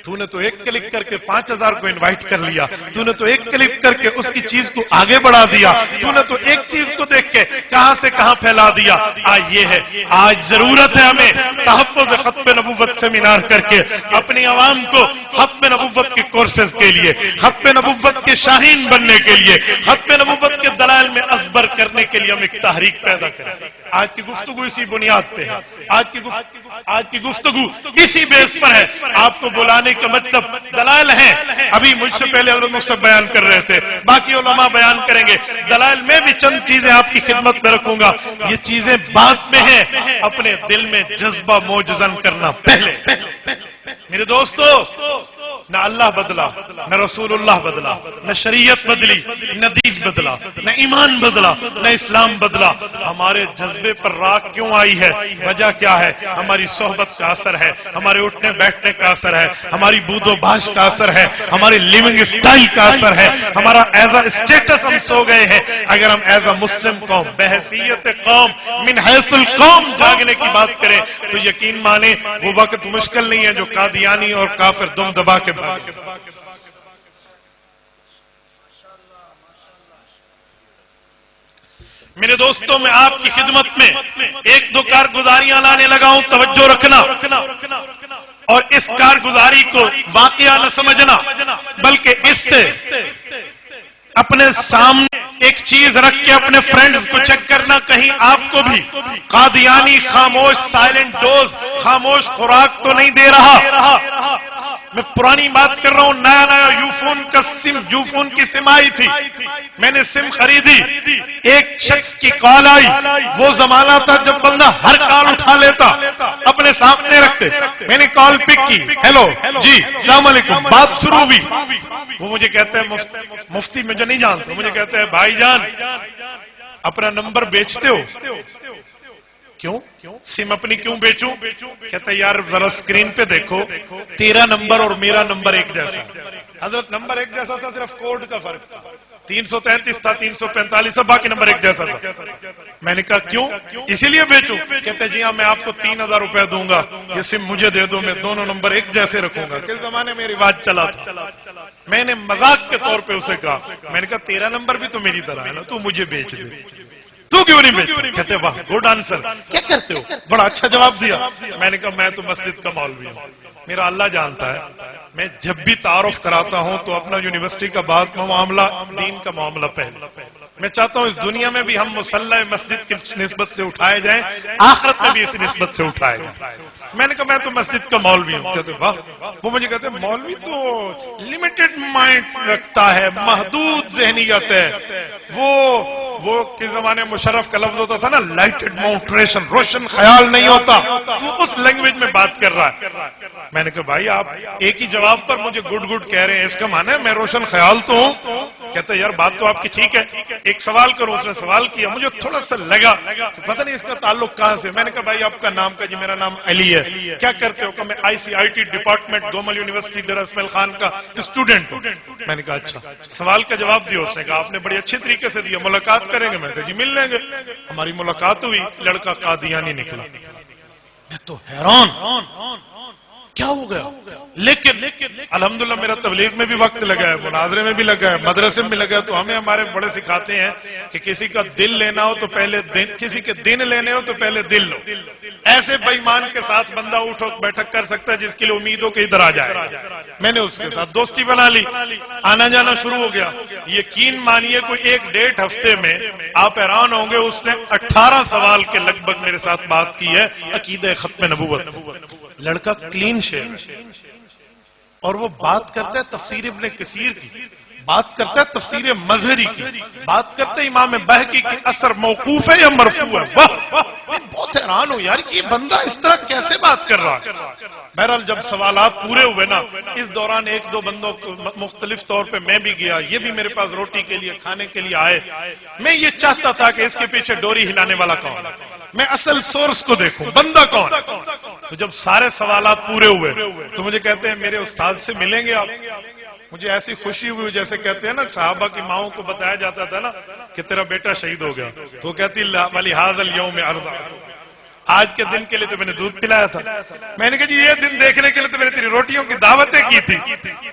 تو نے تو ایک کلک کر کے 5000 کو انوائٹ کر لیا، تو نے تو ایک کلک کر کے اس کی چیز کو آگے بڑھا دیا، تو نے تو ایک چیز کو دیکھ کے کہاں سے کہاں پھیلا دیا۔ آج یہ ہے، آج ضرورت ہے ہمیں تحفظ ختم نبوت سیمینار کر کے اپنی عوام کو ختم نبوت کے کورسز کے لیے، ختم نبوت کے شاہین بننے کے لیے، ختم نبوت کے دلائل میں ازبر کرنے کے لیے ہم ایک تحریک پیدا کریں۔ آج کی گفتگو اسی بنیاد پہ ہے، آج کی گفتگو اسی بیس پر ہے۔ آپ کو بلانے کا مطلب دلائل ہیں، ابھی مجھ سے پہلے حضرت مصطفی بیان کر رہے تھے، باقی علماء بیان کریں گے۔ دلائل میں بھی چند چیزیں آپ کی خدمت میں رکھوں گا، یہ چیزیں بعد میں ہیں، اپنے دل میں جذبہ موجزن کرنا پہلے۔ میرے دوستو، نہ اللہ بدلا، نہ رسول اللہ بدلا، نہ شریعت بدلی، نہ دین بدلا، نہ ایمان بدلا، نہ اسلام بدلا۔ ہمارے جذبے پر راک کیوں آئی ہے؟ وجہ کیا ہے؟ ہماری صحبت کا اثر ہے، ہمارے اٹھنے بیٹھنے کا اثر ہے، ہماری بود و باش کا اثر ہے، ہماری لیونگ اسٹائل کا اثر ہے، ہمارا ایز اے اسٹیٹس ہم سو گئے ہیں۔ اگر ہم ایز اے مسلم قوم بحیثیت قوم من حیث القوم جاگنے کی بات کریں تو یقین مانیں وہ وقت مشکل نہیں ہے جو قادیانی اور کافر دم دبا کے بھاگے۔ میرے دوستوں، میں آپ کی خدمت میں ایک دو کارگزاریاں لانے لگا ہوں، توجہ رکھنا، اور اس کارگزاری کو واقعہ نہ سمجھنا بلکہ اس سے اپنے سامنے ایک چیز رکھ کے اپنے فرینڈز کو چیک کرنا، کہیں آپ کو بھی قادیانی خاموش سائلنٹ ڈوز، خاموش خوراک تو نہیں دے رہا۔ میں پرانی بات کر رہا ہوں، نیا نیا یوفون کی سم آئی تھی، میں نے سم خریدی، ایک شخص کی کال آئی، وہ زمانہ تھا جب بندہ ہر کال اٹھا لیتا، اپنے سامنے رکھتے، میں نے کال پک کی، ہیلو جی السلام علیکم، بات شروع ہوئی، وہ مجھے کہتے ہیں مفتی مجھے نہیں جانتا، مجھے کہتے ہیں بھائی جان اپنا نمبر بیچتے ہو؟ کیوں؟ سم اپنی کیوں بیچوں؟ کہتا ہے یار ذرا سکرین پہ دیکھو، تیرا نمبر اور میرا نمبر ایک جیسا۔ حضرت نمبر ایک جیسا تھا، صرف کوڈ کا فرق تھا، 333 تھا، 345 باقی نمبر ایک جیسا تھا۔ میں نے کہا کیوں؟ اسی لیے بیچوں؟ کہتے جی ہاں میں آپ کو 3000 روپے دوں گا، یہ سم مجھے دے دو، میں دونوں نمبر ایک جیسے رکھوں گا۔ کس زمانے میں رواج چلا تھا۔ میں نے مذاق کے طور پہ اسے کہا، میں نے کہا تیرا نمبر بھی تو میری طرح ہے نا، تو مجھے بیچ دے۔ تو کیوں نہیں بیچ؟ کہتے واہ گڈ آنسر، کیا کرتے ہو؟ بڑا اچھا جواب دیا۔ میں نے کہا میں تو مسجد کا مولوی ہوں، میرا اللہ جانتا ہے، میں جب بھی تعارف کراتا ہوں تو اپنا یونیورسٹی کا بات معاملہ، دین کا معاملہ پہلے۔ میں چاہتا ہوں اس دنیا میں بھی ہم مصلی مسجد کی نسبت سے اٹھائے جائیں، آخرت میں بھی اس نسبت سے اٹھائے جائیں۔ میں نے کہا میں تو مسجد کا مولوی ہوں۔ کہتے واہ، وہ مجھے کہتے مولوی تو لمیٹڈ مائنڈ رکھتا ہے، محدود ذہنیت ہے، وہ کس زمانے مشرف کا لفظ ہوتا تھا نا لائٹڈ ماؤنٹریشن، روشن خیال نہیں ہوتا، تو اس لینگویج میں بات کر رہا ہے۔ میں نے کہا بھائی آپ ایک ہی جواب پر مجھے گڈ گڈ کہہ رہے ہیں، اس کا معنی ہے میں روشن خیال تو ہوں؟ کہتا یار بات تو آپ کی ٹھیک ہے، ایک سوال کروں۔ اس نے سوال کیا، مجھے تھوڑا سا لگا کہ پتہ نہیں اس کا تعلق کہاں سے۔ میں نے کہا بھائی آپ کا نام کا؟ جی میرا نام علی ہے۔ کیا کرتے ہو؟ کہ میں ICIT department Gomal university Dera Ismail Khan کا اسٹوڈنٹ ہوں۔ میں نے کہا اچھا، سوال کا جواب دیا۔ اس نے کہا آپ نے بڑی اچھے طریقے سے دیا، ملاقات کریں گے؟ میں نے کہا جی مل لیں گے۔ ہماری ملاقات ہوئی، لڑکا قادیانی نکلا۔ میں تو حیران کیا ہو گیا، لیکن الحمدللہ میرا تبلیغ میں بھی وقت لگا ہے، مناظرے میں بھی لگا ہے، مدرسے میں بھی لگا ہے، تو ہمیں ہمارے بڑے سکھاتے ہیں کہ کسی کا دل لینا ہو تو پہلے دن، کسی کے دن لینے ہو تو پہلے دل لو۔ ایسے بے ایمان کے ساتھ بندہ اٹھ بیٹھک کر سکتا ہے جس کے لیے امید ہو کہ ادھر آ جائے۔ میں نے اس کے ساتھ دوستی بنا لی، آنا جانا شروع ہو گیا۔ یقین مانیے کوئی 1-1.5 ہفتے میں آپ حیران ہوں گے، اس نے 18 سوال کے لگ بھگ میرے ساتھ بات کی ہے عقیدہ ختم نبوت۔ لڑکا کلین شیو، اور وہ بات کرتا ہے تفسیر ابن کثیر کی، بات کرتا ہے تفسیر مظہری کی، بات کرتا ہے امام بہقی کی اثر موقوف ہے یا مرفوع ہے۔ واہ، میں بہت حیران ہوں یار یہ بندہ اس طرح کیسے بات کر رہا ہے۔ بہرحال جب سوالات پورے ہوئے نا، اس دوران 1-2 بندوں کو مختلف طور پہ میں بھی گیا، یہ بھی میرے پاس روٹی کے لیے کھانے کے لیے آئے۔ میں یہ چاہتا تھا کہ اس کے پیچھے ڈوری ہلانے والا کون، میں اصل سورس کو دیکھوں، بندہ کون۔ تو جب سارے سوالات پورے ہوئے تو مجھے کہتے ہیں میرے استاد سے ملیں گے آپ؟ مجھے ایسی خوشی ہوئی، جیسے کہتے ہیں نا صحابہ کی ماؤں کو بتایا جاتا تھا نا کہ تیرا بیٹا شہید ہو گیا، تو کہتی وَلِهَذَا الْيَوْمِ أَرْضَعْتُ، آج کے دن کے لیے تو میں نے دودھ پلایا تھا. میں نے کہا جی یہ دن دیکھنے کے لیے تو میں نے تیری روٹیوں کی دعوتیں کی تھی.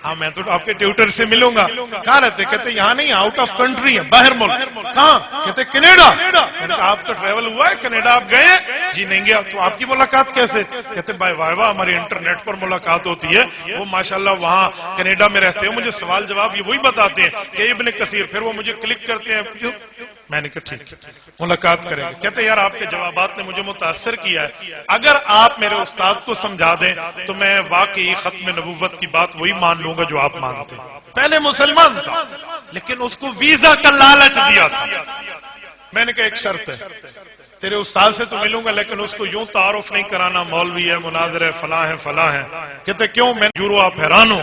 ہاں میں تو آپ کے ٹیوٹر سے ملوں گا. کہاں رہتے؟ کہتے یہاں نہیں, آؤٹ آف کنٹری ہے, باہر ملک. کہاں؟ کہتے کینیڈا. میں نے کہا آپ کا ٹریول ہوا ہے کینیڈا, آپ گئے؟ جی نہیں گیا. تو آپ کی ملاقات کیسے؟ کہتے بائی وائوا ہماری انٹرنیٹ پر ملاقات ہوتی ہے, وہ ماشاءاللہ وہاں کینیڈا میں رہتے ہیں, مجھے سوال جواب یہ وہی بتاتے ہیں کہ ابن کثیر, پھر وہ مجھے کلک کرتے ہیں. میں نے کہا ٹھیک ملاقات کریں گے. کہتے یار آپ کے جوابات نے مجھے متاثر کیا ہے, اگر آپ میرے استاد کو سمجھا دیں تو میں واقعی ختم نبوت کی بات وہی مان لوں گا جو آپ مانتے. پہلے مسلمان تھا لیکن اس کو ویزا کا لالچ دیا تھا. میں نے کہا ایک شرط ہے, تیرے استاد سے تو ملوں گا لیکن اس کو یوں تعارف نہیں کرانا مولوی ہے, مناظر ہے, فلاں ہے, فلاں ہے. کہتے کیوں؟ میں جورو آپ حیران ہو,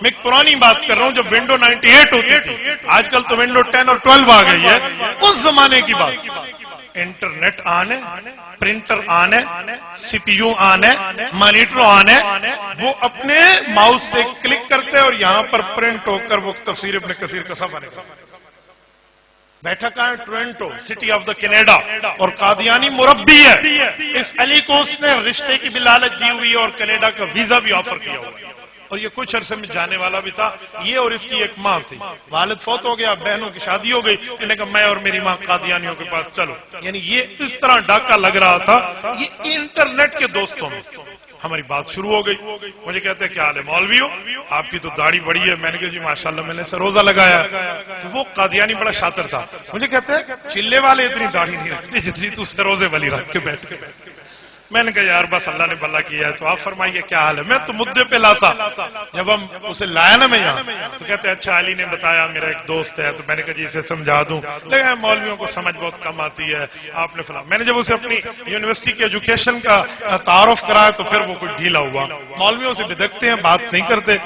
میں ایک پرانی بات کر رہا ہوں جب ونڈو 98 ہوتی تھی, آج کل تو ونڈو 10 اور 12 آ گئی ہے. اس زمانے کی بات, انٹرنیٹ آنے, پرنٹر آنے, سی پی یو آنے, مانیٹر آنے, وہ اپنے ماؤس سے کلک کرتے اور یہاں پر پرنٹ ہو کر وہ تفسیر ابن کثیر کا صفحہ نکلتا. بیٹھا کہاں ہے؟ Toronto, city of the Canada, اور قادیانی مربی ہے. اس علی کو اس نے رشتے کی بھی لالچ دی ہوئی اور کینیڈا کا ویزا بھی آفر کیا ہوا, اور یہ کچھ عرصے میں جانے والا بھی تھا. یہ اور اس کی ایک ماں تھی, والد فوت ہو گیا, بہنوں کی شادی ہو گئی. انہوں نے کہا میں اور میری ماں قادیانیوں کے پاس چلو. یعنی یہ اس طرح ڈاکہ لگ رہا تھا. یہ انٹرنیٹ کے دوستوں میں ہماری بات شروع ہو گئی. مجھے کہتے ہیں کیا حال ہے مولوی ہو, آپ کی تو داڑھی بڑی ہے. میں نے کہا جی ماشاءاللہ میں نے سروزہ لگایا. تو وہ قادیانی بڑا شاطر تھا, مجھے کہتے ہیں چلے والے اتنی داڑھی نہیں رکھتے جتنی تو سروزے والی رکھ کے بیٹھ کے. میں نے کہا یار بس اللہ نے بھلا کیا ہے, تو آپ فرمائیے کیا حال ہے. میں تو مدعے پہ لاتا. جب ہم اسے لایا نا میں یہاں, تو کہتے اچھا علی نے بتایا میرا ایک دوست ہے. تو میں نے کہا جی اسے سمجھا دوں, لیکن مولویوں کو سمجھ بہت کم آتی ہے, آپ نے فلاں. میں نے جب اسے اپنی یونیورسٹی کی ایجوکیشن کا تعارف کرایا تو پھر وہ کچھ ڈھیلا ہوا. مولویوں سے بدکتے ہیں, بات نہیں کرتے.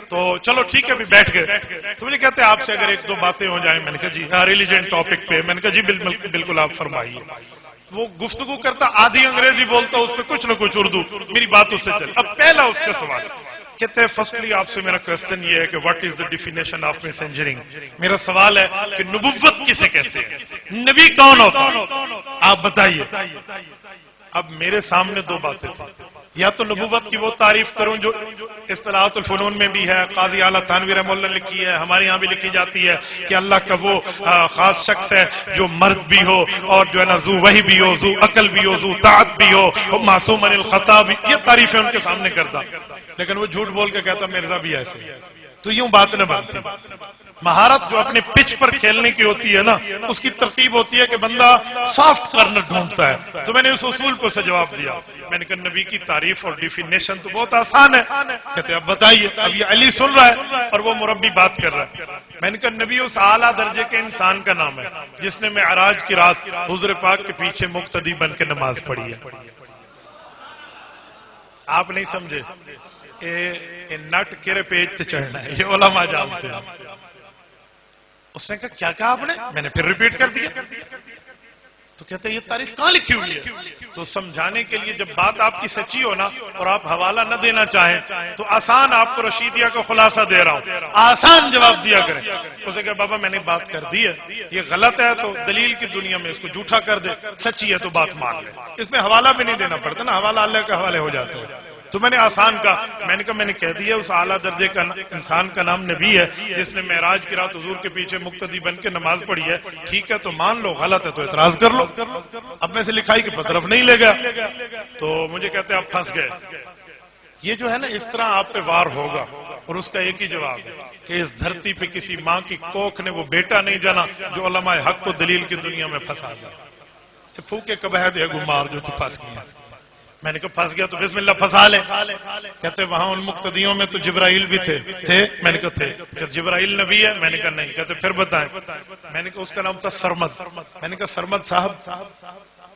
تو چلو ٹھیک ہے, ابھی بیٹھ گئے. تو مجھے کہتے ہیں آپ سے اگر ایک دو باتیں ہو جائیں. میں نے کہا جی ریلیجن ٹاپک پہ. میں نے کہا جی بالکل آپ فرمائیے. وہ گفتگو کرتا, آدھی انگریزی بولتا, اس پہ کچھ نہ کچھ اردو. میری بات اس سے چلی. اب پہلا اس کا سوال, کہتے ہیں فرسٹلی آپ سے میرا کوسچن یہ ہے کہ what is the definition of messengering. میرا سوال ہے کہ نبوت کسے کہتے ہیں, نبی کون ہوتا ہے, آپ بتائیے. اب میرے سامنے دو باتیں تھیں, یا تو نبوت کی وہ تعریف کروں جو اصطلاحات الفنون میں بھی ہے, قاضی اعلیٰ تھانوی رحمہ اللہ نے لکھی ہے, ہمارے ہاں بھی لکھی جاتی ہے کہ اللہ کا وہ خاص شخص ہے جو مرد بھی ہو اور جو ہے نا ذو وحی بھی ہو, ذو عقل بھی ہو, ذو طاعت بھی ہو, معصوم عن الخطا بھی. یہ تعریفیں ان کے سامنے کرتا, لیکن وہ جھوٹ بول کے کہتا مرزا بھی ایسے. تو یوں بات نہ بنتی. مہارت جو اپنے پچ پر کھیلنے کی ہوتی ہے نا, اس کی ترتیب ہوتی ہے کہ بندہ سافٹ کارنر ڈھونڈتا ہے. تو میں نے اس اصول کو سے جواب دیا. میں نے کہا نبی کی تعریف اور ڈیفینیشن تو بہت آسان ہے. کہتے اب بتائیے. اب یہ علی سن رہا ہے اور وہ مربی بات کر رہا ہے. میں نے کہا نبی اس اعلیٰ درجے کے انسان کا نام ہے جس نے معراج کی رات حضور پاک کے پیچھے مقتدی بن کے نماز پڑھی ہے. آپ نہیں سمجھے, نٹ کیرے پیج تے چڑھنا ہے, یہ علماء جانتے ہیں. اس نے کہا کیا کہا آپ نے؟ میں نے پھر ریپیٹ کر دیا. تو کہتے ہیں یہ تعریف کہاں لکھی ہوئی ہے؟ تو سمجھانے کے لیے جب بات آپ کی سچی ہو نا اور آپ حوالہ نہ دینا چاہیں تو آسان آپ کو رشیدیہ کا خلاصہ دے رہا ہوں, آسان جواب دیا کریں. اسے کہا بابا میں نے بات کر دی ہے, یہ غلط ہے تو دلیل کی دنیا میں اس کو جھوٹا کر دے, سچی ہے تو بات مان لے. اس میں حوالہ بھی نہیں دینا پڑتا نا, حوالہ اللہ کے حوالے ہو جاتے ہیں. تو میں نے آسان کہا. میں نے کہا میں نے کہہ دیا اس اعلیٰ درجے کا انسان کا نام نبی ہے جس نے معراج کی رات حضور کے پیچھے مقتدی بن کے نماز پڑھی ہے. ٹھیک ہے تو مان لو, غلط ہے تو اعتراض کر لو. اب میں سے لکھائی کی طرف نہیں لے گیا. تو مجھے کہتے ہیں آپ پھنس گئے. یہ جو ہے نا اس طرح آپ پہ وار ہوگا, اور اس کا ایک ہی جواب ہے کہ اس دھرتی پہ کسی ماں کی کوکھ نے وہ بیٹا نہیں جانا جو علماء حق کو دلیل کی دنیا میں پھنسا گیا. پھوکے کبہ دے گمار جو تو پھنس گیا. میں نے کہا پھنس گیا تو بسم اللہ پھنسا لے. کہتے وہاں ان مقتدیوں میں تو جبرائیل بھی تھے. میں نے کہا تھے. کہ جبرائیل نبی ہے؟ میں نے کہا نہیں. کہتے پھر بتائیں. میں نے کہا اس کا نام تھا سرمد. میں نے کہا سرمد صاحب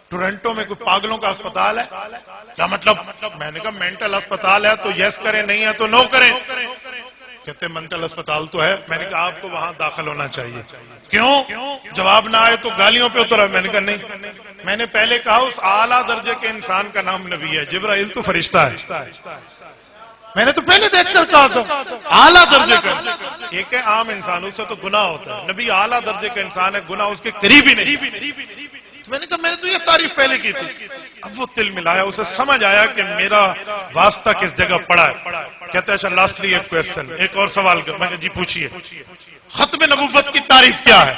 ٹورنٹو میں کوئی پاگلوں کا اسپتال ہے؟ کیا مطلب؟ میں نے کہا مینٹل اسپتال ہے تو یس کریں, نہیں ہے تو نو کریں. کہتے مینٹل اسپتال تو ہے. میں نے کہا آپ کو وہاں داخل ہونا چاہیے. کیوں؟ جواب نہ آئے تو گالیوں پہ اترا. میں نے کہا نہیں, میں نے پہلے کہا اس اعلیٰ درجے کے انسان کا نام نبی ہے, جبرائیل تو فرشتہ ہے. میں نے تو پہلے دیکھ کر کہا تھا اعلیٰ درجے کا. ایک ہے عام انسان, اس سے تو گناہ ہوتا ہے. نبی اعلیٰ درجے کا انسان ہے, گناہ اس کے قریب ہی نہیں. تو میں نے کہا میں نے تو یہ تعریف پہلے کی تھی. اب وہ تل ملایا, اسے سمجھ آیا کہ میرا واسطہ کس جگہ پڑا ہے. کہتا ہے اچھا لاسٹلی ایک کویسچن, ایک اور سوال کر. میں نے جی پوچھیے. ختم نبوت کی تعریف کیا ہے؟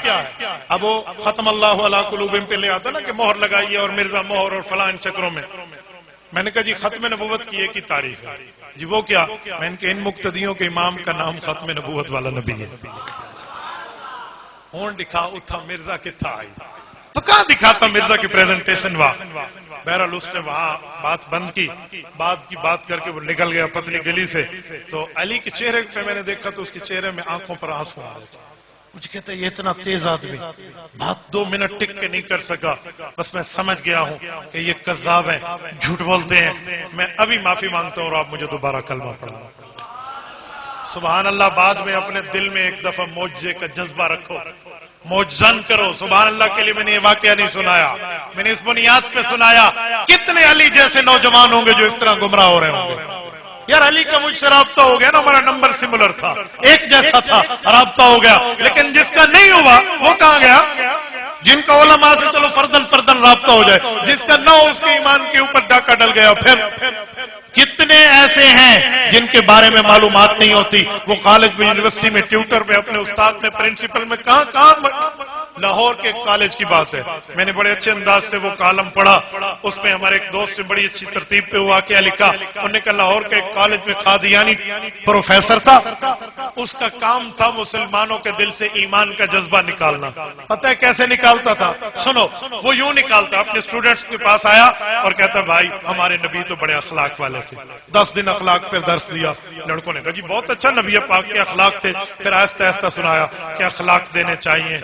اب وہ ختم اللہ علی قلوبہم پہ لے آتا نا کہ مہر لگائیے اور مرزا مہر اور فلاں چکروں میں. میں نے کہا جی ختم نبوت کی ایک ہی تعریف ہے. جی وہ کیا؟ میں نے کہا ان مقتدیوں کے امام کا نام ختم نبوت والا نبی ہے. ہون دکھا اتھا مرزا کتھا آئی تو کہاں دکھاتا مرزا کی پریزنٹیشن وہاں. بہرحال اس نے وہاں بات بند کی, بات کر کے وہ نکل گیا پتلی گلی سے. تو علی کے چہرے پہ میں نے دیکھا تو اس کے چہرے میں آنکھوں پر آنسو آ رہے تھے. مجھے کہتا ہے یہ اتنا تیز آدمی بات 2 منٹ ٹک کے نہیں کر سکا. بس میں سمجھ گیا ہوں کہ یہ کذاب ہیں, جھوٹ بولتے ہیں. میں ابھی معافی مانگتا ہوں اور آپ مجھے دوبارہ کلمہ پڑھنا. سبحان اللہ. بعد میں اپنے دل میں ایک دفعہ معجزے کا جذبہ رکھو, معجزن کرو. سبحان اللہ کے لیے میں نے یہ واقعہ نہیں سنایا, میں نے اس بنیاد پہ سنایا کتنے علی جیسے نوجوان ہوں گے جو اس طرح گمراہ ہو رہے ہوں گے. یار علی کا مجھ سے رابطہ ہو گیا نا, ہمارا نمبر سملر تھا, ایک جیسا تھا, رابطہ ہو گیا. لیکن جس کا نہیں ہوا وہ کہاں گیا؟ جن کا علماء سے چلو فردن رابطہ ہو جائے, جس کا نہ ہو اس کے ایمان کے اوپر ڈاکہ ڈل گیا. پھر کتنے ایسے ہیں جن کے بارے میں معلومات نہیں ہوتی. وہ کالج میں, یونیورسٹی میں, ٹیوٹر میں, اپنے استاد میں, پرنسپل میں, کہاں لاہور کے کالج کی بات ہے. میں نے بڑے اچھے انداز سے وہ کالم پڑھا. اس میں ہمارے ایک دوست نے بڑی اچھی ترتیب پہ ہوا کیا لکھا. انہوں نے کہا لاہور کے ایک کالج میں قادیانی پروفیسر تھا, اس کا کام تھا مسلمانوں کے دل سے ایمان کا جذبہ نکالنا. پتہ ہے کیسے نکالتا تھا؟ سنو, وہ یوں نکالتا. اپنے اسٹوڈنٹس کے پاس آیا اور کہتا بھائی ہمارے نبی تو بڑے اخلاق والے تھے. 10 دن اخلاق پہ درس دیا. لڑکوں نے کہا جی بہت اچھا, نبی پاک کے اخلاق تھے. پھر آہستہ آہستہ سنایا کہ اخلاق دینے چاہیے.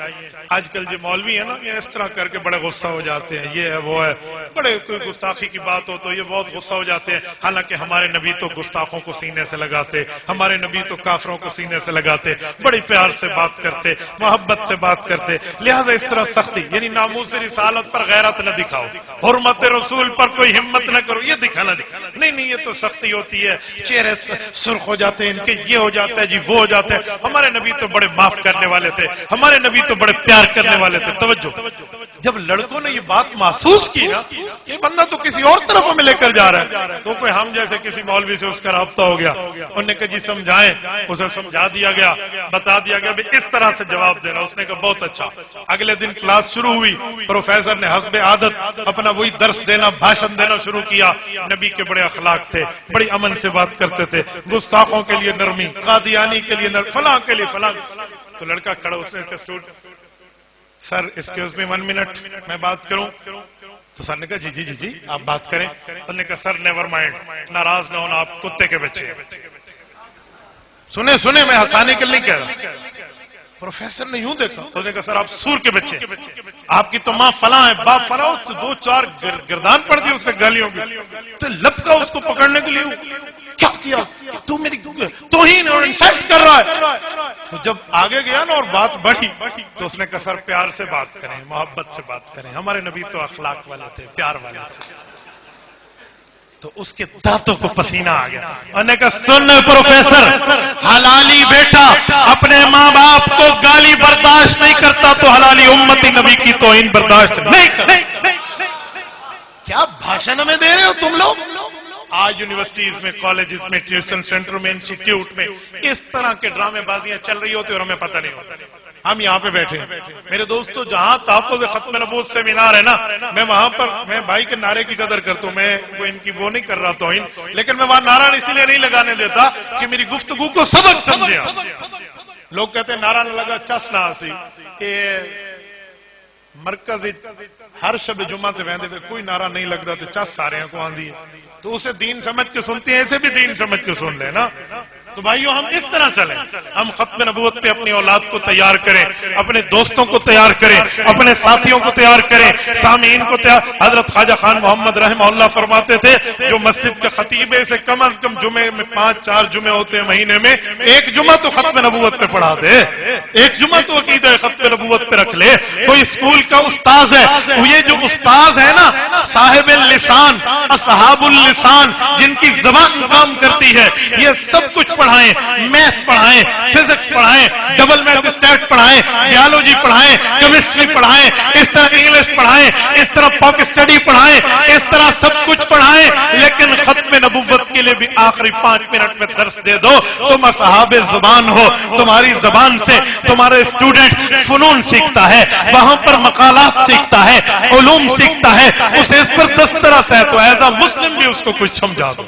آج کل جو مولوی ہے نا, یہ اس طرح کر کے بڑے غصہ ہو جاتے ہیں, یہ ہے وہ ہے, بڑے کوئی گستاخی کی بات ہو تو یہ بہت غصہ ہو جاتے ہیں. حالانکہ ہمارے نبی تو گستاخوں کو سینے سے لگاتے, ہمارے نبی تو کافروں کو سینے سے لگاتے, بڑی پیار سے بات کرتے, محبت سے بات کرتے. لہذا اس طرح سختی یعنی ناموس رسالت پر غیرت نہ دکھاؤ, حرمت رسول پر کوئی ہمت نہ کرو, یہ دکھانا نہیں, یہ تو سختی ہوتی ہے. چہرے سرخ ہو جاتے ہیں ان کے, یہ ہو جاتا ہے جی, وہ ہو جاتا ہے. ہمارے نبی تو بڑے معاف کرنے والے تھے, ہمارے نبی تو بڑے پیار کرنے والے تھے. توجہ, جب لڑکوں نے یہ بات محسوس کی نا, یہ بندہ تو کسی اور طرف ہمیں لے کر جا رہا ہے, تو کوئی ہم جیسے کسی مولوی سے اس کا رابطہ ہو گیا. انہوں نے کہا جی سمجھائیں. اسے سمجھا دیا گیا, بتا دیا گیا بھی اس طرح سے جواب دینا. اس نے کہا بہت اچھا. اگلے دن کلاس شروع ہوئی. پروفیسر نے حسب عادت اپنا وہی درس دینا, بھاشن دینا شروع کیا. نبی کے بڑے اخلاق تھے, بڑی امن سے بات کرتے تھے, گستاخوں کے لیے نرمی, قادیانی کے لیے فلاں کے لیے فلاں. تو لڑکا کھڑا, اس نے کہا سر ایکسکیوز می 1 منٹ, میں بات کروں. تو سر نے کہا جی آپ بات کریں. انہوں نے کہا سر نیور مائنڈ, ناراض نہ ہونا, آپ کتے کے بچے. سنے میں ہنسانے کے لیے نہیں کہہ رہا. پروفیسر نے یوں دیکھا تو نے کہا سر آپ سور کے بچے, آپ کی تو ماں فلاں ہے, باپ فلاں. تو 2-4 گردان پڑ دی اس نے گالیوں کی. تو لپکا اس کو پکڑنے کے لیے, کیا کیا تو میری توہین اور انسلٹ کر رہا ہے. تو جب آگے گیا نا اور بات بڑھی تو اس نے کہا سر پیار سے بات کریں, محبت سے بات کریں, ہمارے نبی تو اخلاق والے تھے, پیار والے تھے. تو اس کے دانتوں کو پسینہ آ گیا. انہوں نے کہا سن پروفیسر, حلالی بیٹا اپنے ماں باپ کو گالی برداشت نہیں کرتا تو حلالی امتی نبی کی توہین برداشت نہیں کرتا. کیا بھاشن ہمیں دے رہے ہو تم لوگ؟ آج یونیورسٹیز میں, کالجز میں, ٹیوشن سینٹر میں, انسٹیٹیوٹ میں اس طرح کے ڈرامے بازیاں چل رہی ہوتی اور ہمیں پتہ نہیں ہوتا. ہم یہاں پہ بیٹھے ہیں. میرے دوستو, جہاں تحفظ ختم نبوت سیمینار ہے نا, میں وہاں پر, میں بھائی کے نعرے کی قدر کرتا ہوں, میں ان کی وہ نہیں کر رہا توہین, لیکن میں وہاں نعرہ اسی لیے نہیں لگانے دیتا کہ میری گفتگو کو سبق سمجھے. لوگ کہتے ہیں نعرہ نہ لگا چس نہ ہسی. مرکز ہر شب جمعہ تے ویندے پہ کوئی نعرہ نہیں لگتا تو چس سارے کو آندھی ہے. تو اسے دین سمجھ کے سنتے ہیں, ایسے بھی دین سمجھ کے سن لیں نا. تو بھائیو ہم اس طرح چلیں, ہم ختم نبوت پہ اپنی اولاد کو تیار کریں, اپنے دوستوں کو تیار کریں, اپنے ساتھیوں کو تیار کریں, سامعین کو تیار. حضرت خواجہ خان محمد رحمہ اللہ فرماتے تھے جو مسجد کا خطیب ہے سے کم از کم جمعے میں 5-4 جمعے ہوتے ہیں مہینے میں, ایک جمعہ تو ختم نبوت پہ پڑھا دے, ایک جمعہ تو عقیدہ ختم نبوت پہ رکھ لے. کوئی اسکول کا استاذ ہے, یہ جو استاذ ہے نا, صاحب اللسان, اصحاب اللسان, جن کی زبان کام کرتی ہے, یہ سب کچھ پڑھائیں، میتھ پڑھائیں، فزکس پڑھائیں، ڈبل میتھ اسٹیٹ پڑھائیں، بیالوجی پڑھائیں، کیمسٹری پڑھائیں، اس طرح انگلش پڑھائیں، اس طرح پاک اسٹڈی پڑھائیں، اس طرح سب کچھ پڑھائیں، لیکن ختم نبوت کے لیے بھی آخری 5 منٹ میں درس دے دو۔ تم اصحاب زبان ہو، تمہاری زبان سے تمہارا اسٹوڈنٹ فنون سیکھتا ہے، وہاں پر مقالات سیکھتا ہے، علوم سیکھتا ہے، اسے اس پر دسترس ہے، تو ایز اے مسلم بھی اس کو کچھ سمجھا دو۔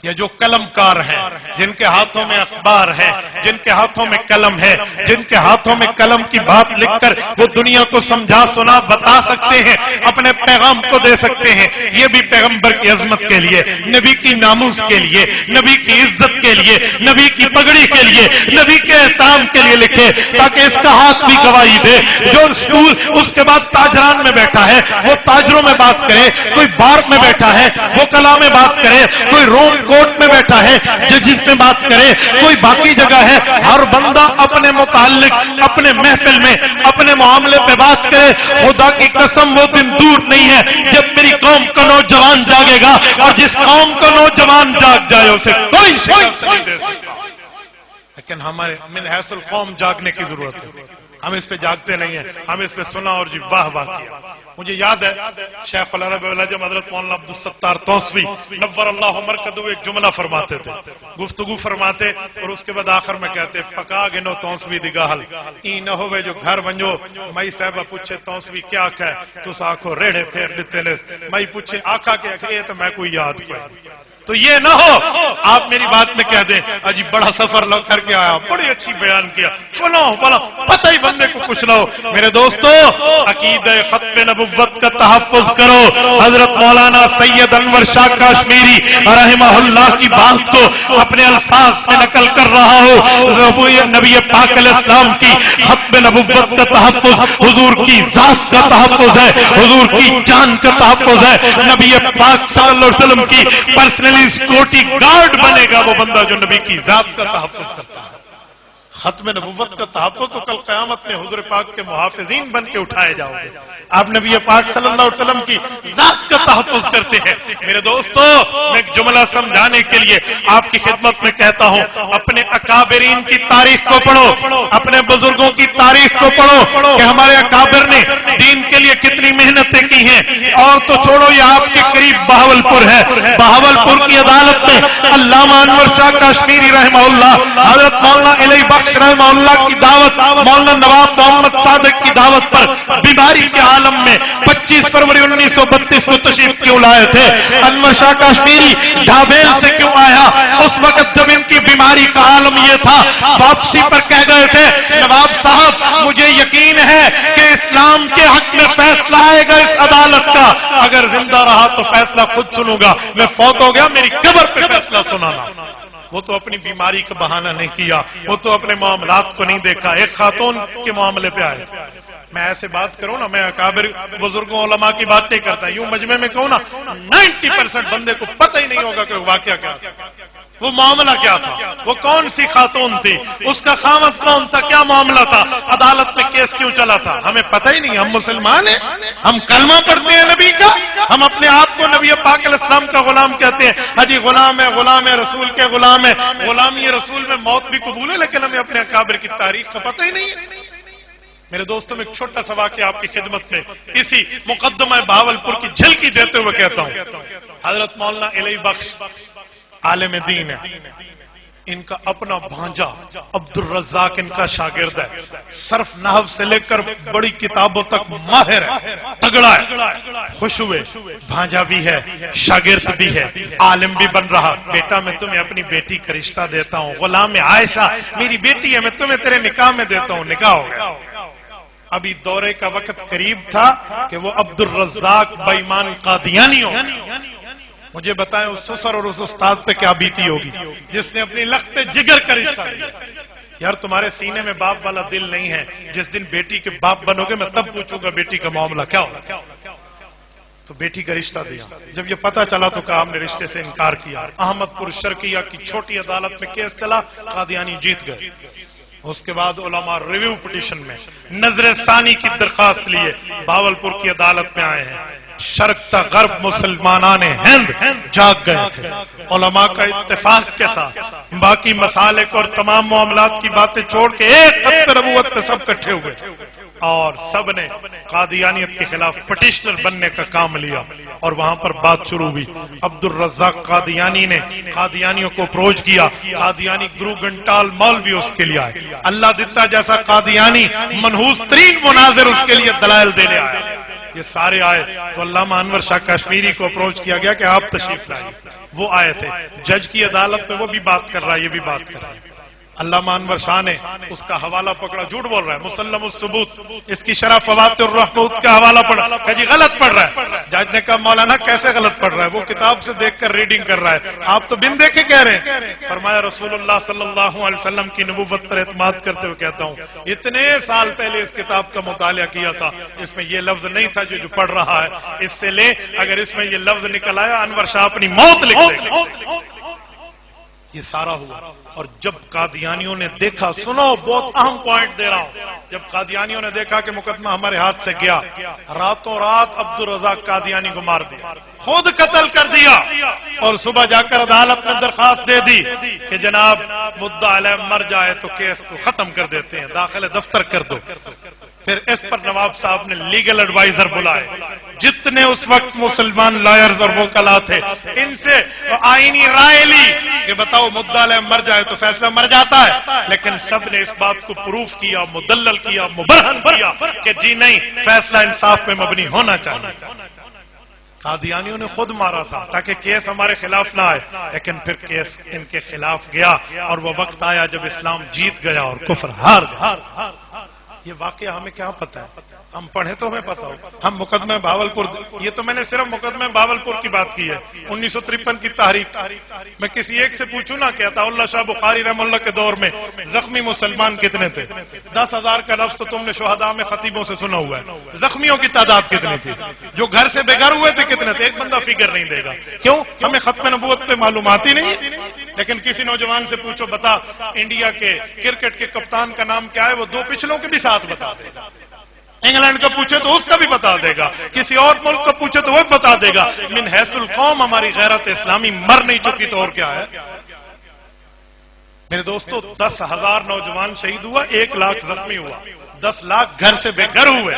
یہ جو قلم کار ہیں، جن کے ہاتھوں میں اخبار ہے، جن کے ہاتھوں میں قلم ہے، جن کے ہاتھوں میں قلم کی بات لکھ کر وہ دنیا کو سمجھا سنا بتا سکتے ہیں، اپنے پیغام کو دے سکتے ہیں، یہ بھی پیغمبر کی عظمت کے لیے، نبی کی ناموس کے لیے، نبی کی عزت کے لیے، نبی کی پگڑی کے لیے، نبی کے احترام کے لیے لکھے، تاکہ اس کا ہاتھ بھی گواہی دے۔ جو اسکول اس کے بعد تاجران میں بیٹھا ہے وہ تاجروں میں بات کرے، کوئی بار میں بیٹھا ہے وہ کلا میں بات کرے، کوئی روم کوٹ میں بیٹھا ہے جس میں بات کرے، کوئی باقی جگہ ہے، ہر بندہ اپنے متعلق اپنے محفل میں اپنے معاملے پہ بات کرے۔ خدا کی قسم وہ دن دور نہیں ہے جب میری قوم کا نوجوان جاگے گا، اور جس قوم کا نوجوان جاگ جائے اسے کوئی شکست نہیں دے سکتا۔ لیکن ہمارے من حیث القوم جاگنے کی ضرورت ہے، ہم اس پہ جاگتے نہیں ہیں، ہم اس پہ سنا اور جی واہ واہ کیا۔ مجھے یاد ہے شیخ العرب والعجم حضرت مولانا عبدالستار توسوی نور اللہ مرکزہ ایک جملہ فرماتے تھے، گفتگو فرماتے اور اس کے بعد آخر میں کہتے پکا گنو توسوی دی گاہل ای نہ ہوئے جو گھر ونجو مائی صاحبہ پوچھے توسوی کیا کہے تو ساکھو ریڑھے پھیر لیتے لے، مائی پوچھے آقا کیا کہے تو میں کوئی یاد کوئی۔ تو یہ نہ ہو آپ میری بات میں کہہ دیں اجی بڑا سفر لگ کر کے آیا، بڑی اچھی بیان کیا، فلاں فلاں، پتہ ہی بندے کو کچھ نہ ہو۔ میرے دوستو عقیدہ ختم نبوت کا تحفظ کرو۔ حضرت مولانا سید انور شاہ کاشمیری رحمہ اللہ کی بات کو اپنے الفاظ میں نقل کر رہا ہو۔ نبی پاک علیہ السلام کی ختم نبوت کا تحفظ حضور کی ذات کا تحفظ ہے، حضور کی جان کا تحفظ ہے۔ نبی پاک صلی اللہ علیہ وسلم کی پرسنل سیکورٹی گارڈ بنے گا وہ بندہ جو نبی کی ذات کا تحفظ کرتا ہے۔ ختم نبوت کا تحفظ تو کل قیامت میں حضور پاک کے محافظین بن کے اٹھائے جاؤ گے۔ آپ نبی پاک صلی اللہ علیہ وسلم کی ذات کا تحفظ کرتے ہیں۔ میرے دوستو میں ایک جملہ سمجھانے کے لیے آپ کی خدمت میں کہتا ہوں، اپنے اکابرین کی تاریخ کو پڑھو، اپنے بزرگوں کی تاریخ کو پڑھو کہ ہمارے اکابر نے دین کے لیے کتنی محنتیں کی ہیں۔ اور تو چھوڑو یہ آپ کے قریب بہاولپور ہے، بہاولپور کی عدالت میں علامہ انور شاہ کاشمیری رحمہ اللہ، حضرت مولانا علی بخش رحمہ اللہ کی دعوت، مولانا نواب محمد صادق کی دعوت پر بیماری کے عالم میں 25 فروری 1932 کو تشریف کیوں لائے تھے؟ انور شاہ کاشمیری ڈھابیل سے کیوں آیا؟ اس وقت جب ان کی بیماری کا عالم یہ تھا، واپسی پر کہہ گئے تھے نواب صاحب مجھے یقین ہے کہ اسلام کے حق میں فیصلہ آئے گا اس عدالت کا، اگر زندہ رہا تو فیصلہ خود سنوں گا، میں فوت ہو گیا میری قبر پہ فیصلہ سنانا۔ وہ تو اپنی بیماری کا بہانہ نہیں کیا، وہ تو اپنے معاملات کو نہیں دیکھا، ایک خاتون کے معاملے پہ آئے۔ میں ایسے بات کروں نا، میں اکابر بزرگوں علماء کی بات نہیں کرتا، یوں مجمع میں کہوں نا 90% بندے کو پتہ ہی نہیں ہوگا کہ واقعہ کیا تھا، وہ معاملہ کیا تھا، وہ کون سی خاتون تھی، اس کا خامد کون تھا، کیا معاملہ تھا، عدالت میں کیس کیوں چلا تھا، ہمیں پتہ ہی نہیں۔ ہم مسلمان ہیں، ہم کلمہ پڑھتے ہیں نبی کا، ہم اپنے آپ کو نبی پاک علیہ السلام کا غلام کہتے ہیں۔ حجی غلام ہے، غلام ہے، رسول کے غلام ہے، غلامی رسول میں موت بھی قبول ہے، لیکن ہمیں اپنے اکابر کی تاریخ کا پتہ ہی نہیں ہے۔ میرے دوستوں میں ایک چھوٹا سا واقعہ آپ کی خدمت میں اسی مقدمہ بہاولپور کی جھلکی دیتے ہوئے کہتا ہوں۔ حضرت مولانا علی بخش عالم دین ہے، ان کا اپنا بھانجا عبدالرزاق ان کا شاگرد ہے، صرف نحو سے لے کر بڑی کتابوں تک ماہر ہے، تگڑا ہے، خوش ہوئے، بھانجا بھی ہے، شاگرد بھی ہے، عالم بھی بن رہا۔ بیٹا میں تمہیں اپنی بیٹی کا رشتہ دیتا ہوں، غلام عائشہ میری بیٹی ہے، میں تمہیں تیرے نکاح میں دیتا ہوں۔ نکاح ہو گیا۔ ابھی دورے کا وقت قریب تھا کہ وہ عبدالرزاق بے ایمان قادیانی ہو۔ مجھے بتائیں اس سسر اور اس استاد پہ کیا بیتی ہوگی جس نے اپنی لخت جگر کا رشتہ دیا۔ یار تمہارے سینے میں باپ والا دل نہیں ہے، جس دن بیٹی کے باپ بنو گے میں تب پوچھوں گا بیٹی کا معاملہ کیا ہوگا۔ تو بیٹی کا رشتہ دیا، جب یہ پتا چلا تو کہا ہم نے رشتے سے انکار کیا۔ احمد پور شرقیہ کی چھوٹی عدالت میں کیس چلا، قادیانی جیت گئے۔ اس کے بعد علماء ریویو پٹیشن میں نظر ثانی کی درخواست لیے بہاولپور کی عدالت میں آئے ہیں۔ شرق تا غرب مسلمانان ہند جاگ گئے تھے، علماء کا اتفاق کے ساتھ باقی مسالک اور تمام معاملات کی باتیں چھوڑ کے ایک خط نبوت پہ سب کٹھے ہوئے اور سب نے قادیانیت کے خلاف پٹیشنر بننے کا کام لیا اور وہاں پر بات شروع ہوئی۔ عبد الرزاق قادیانی نے قادیانیوں کو اپروچ کیا، قادیانی گرو گھنٹال مولوی اس کے لیے آئے، اللہ دتا جیسا قادیانی منحوس ترین مناظر اس کے لیے دلائل دینے آئے، یہ سارے آئے تو علامہ انور شاہ کشمیری کو اپروچ کیا گیا کہ آپ تشریف لائیے، وہ آئے تھے، جج کی عدالت میں وہ بھی بات کر رہا ہے، یہ بھی بات کر رہا ہے۔ علامہ انور شاہ نے اس کا حوالہ پکڑا، جھوٹ بول رہا ہے، مسلم الثبوت، اس کی شرح فوات الرحمت کا حوالہ پڑھا کہ جی غلط پڑھ رہا ہے۔ جج نے کہا مولانا کیسے غلط پڑھ رہا ہے، وہ کتاب سے دیکھ کر ریڈنگ کر رہا ہے، آپ تو بن دیکھے کہہ رہے ہیں۔ فرمایا رسول اللہ صلی اللہ علیہ وسلم کی نبوت پر اعتماد کرتے ہوئے کہتا ہوں اتنے سال پہلے اس کتاب کا مطالعہ کیا تھا، اس میں یہ لفظ نہیں تھا جو پڑھ رہا ہے، اس سے لے اگر اس میں یہ لفظ نکل آیا انور شاہ اپنی موت لکھ دے گا۔ یہ سارا ہوا اور جب قادیانیوں نے دیکھا، سنو بہت اہم پوائنٹ دے رہا ہوں، جب قادیانیوں نے دیکھا کہ مقدمہ ہمارے ہاتھ سے گیا، راتوں رات عبد الرزاق قادیانی کو مار دیا، خود قتل کر دیا اور صبح جا کر عدالت میں درخواست دے دی کہ جناب مدعا علیہ مر جائے تو کیس کو ختم کر دیتے ہیں، داخل دفتر کر دو۔ پھر اس پر نواب صاحب نے لیگل ایڈوائزر بلائے، جتنے اس وقت مسلمان لائرز اور وکلا تھے ان سے آئینی رائے لی کہ بتاؤ مدعا علیہ مر جائے تو فیصلہ مر جاتا ہے، لیکن سب نے اس بات کو پروف کیا، مدلل کیا، مبرہن کیا کہ جی نہیں، فیصلہ انصاف پہ مبنی ہونا چاہیے۔ قادیانیوں نے خود مارا تھا تاکہ کیس ہمارے خلاف نہ آئے، لیکن پھر کیس ان کے خلاف گیا اور وہ وقت آیا جب اسلام جیت گیا اور کفر ہار گیا۔ یہ واقعہ ہمیں کیا پتا ہے؟ ہم پڑھے تو ہمیں پتا ہو۔ ہم مقدمہ بہاولپور، یہ تو میں نے صرف مقدمہ بہاولپور کی بات کی ہے، 1953 کی تحریک۔ میں کسی ایک سے پوچھوں نا کہ عطا اللہ شاہ بخاری رحمہ اللہ کے دور میں زخمی مسلمان کتنے تھے؟ 10,000 کا لفظ تو تم نے شہداء میں خطیبوں سے سنا ہوا ہے، زخمیوں کی تعداد کتنی تھی؟ جو گھر سے بے گھر ہوئے تھے کتنے تھے؟ ایک بندہ فکر نہیں دے گا، کیوں؟ ہمیں ختم نبوت پہ معلومات ہی نہیں۔ لیکن کسی نوجوان سے پوچھو بتا انڈیا کے کرکٹ کے کپتان کا نام کیا ہے، وہ 2 پچھلوں کے بھی ساتھ بتا دے گا۔ انگلینڈ کا پوچھے تو اس کا بھی بتا دے گا، کسی اور ملک کا پوچھے تو وہ بھی بتا دے گا۔ من حیث القوم ہماری غیرت اسلامی مر نہیں چکی تو اور کیا ہے؟ میرے دوستو 10,000 نوجوان شہید ہوا، 1 لاکھ زخمی ہوا، 10 لاکھ گھر سے بے گھر ہوئے۔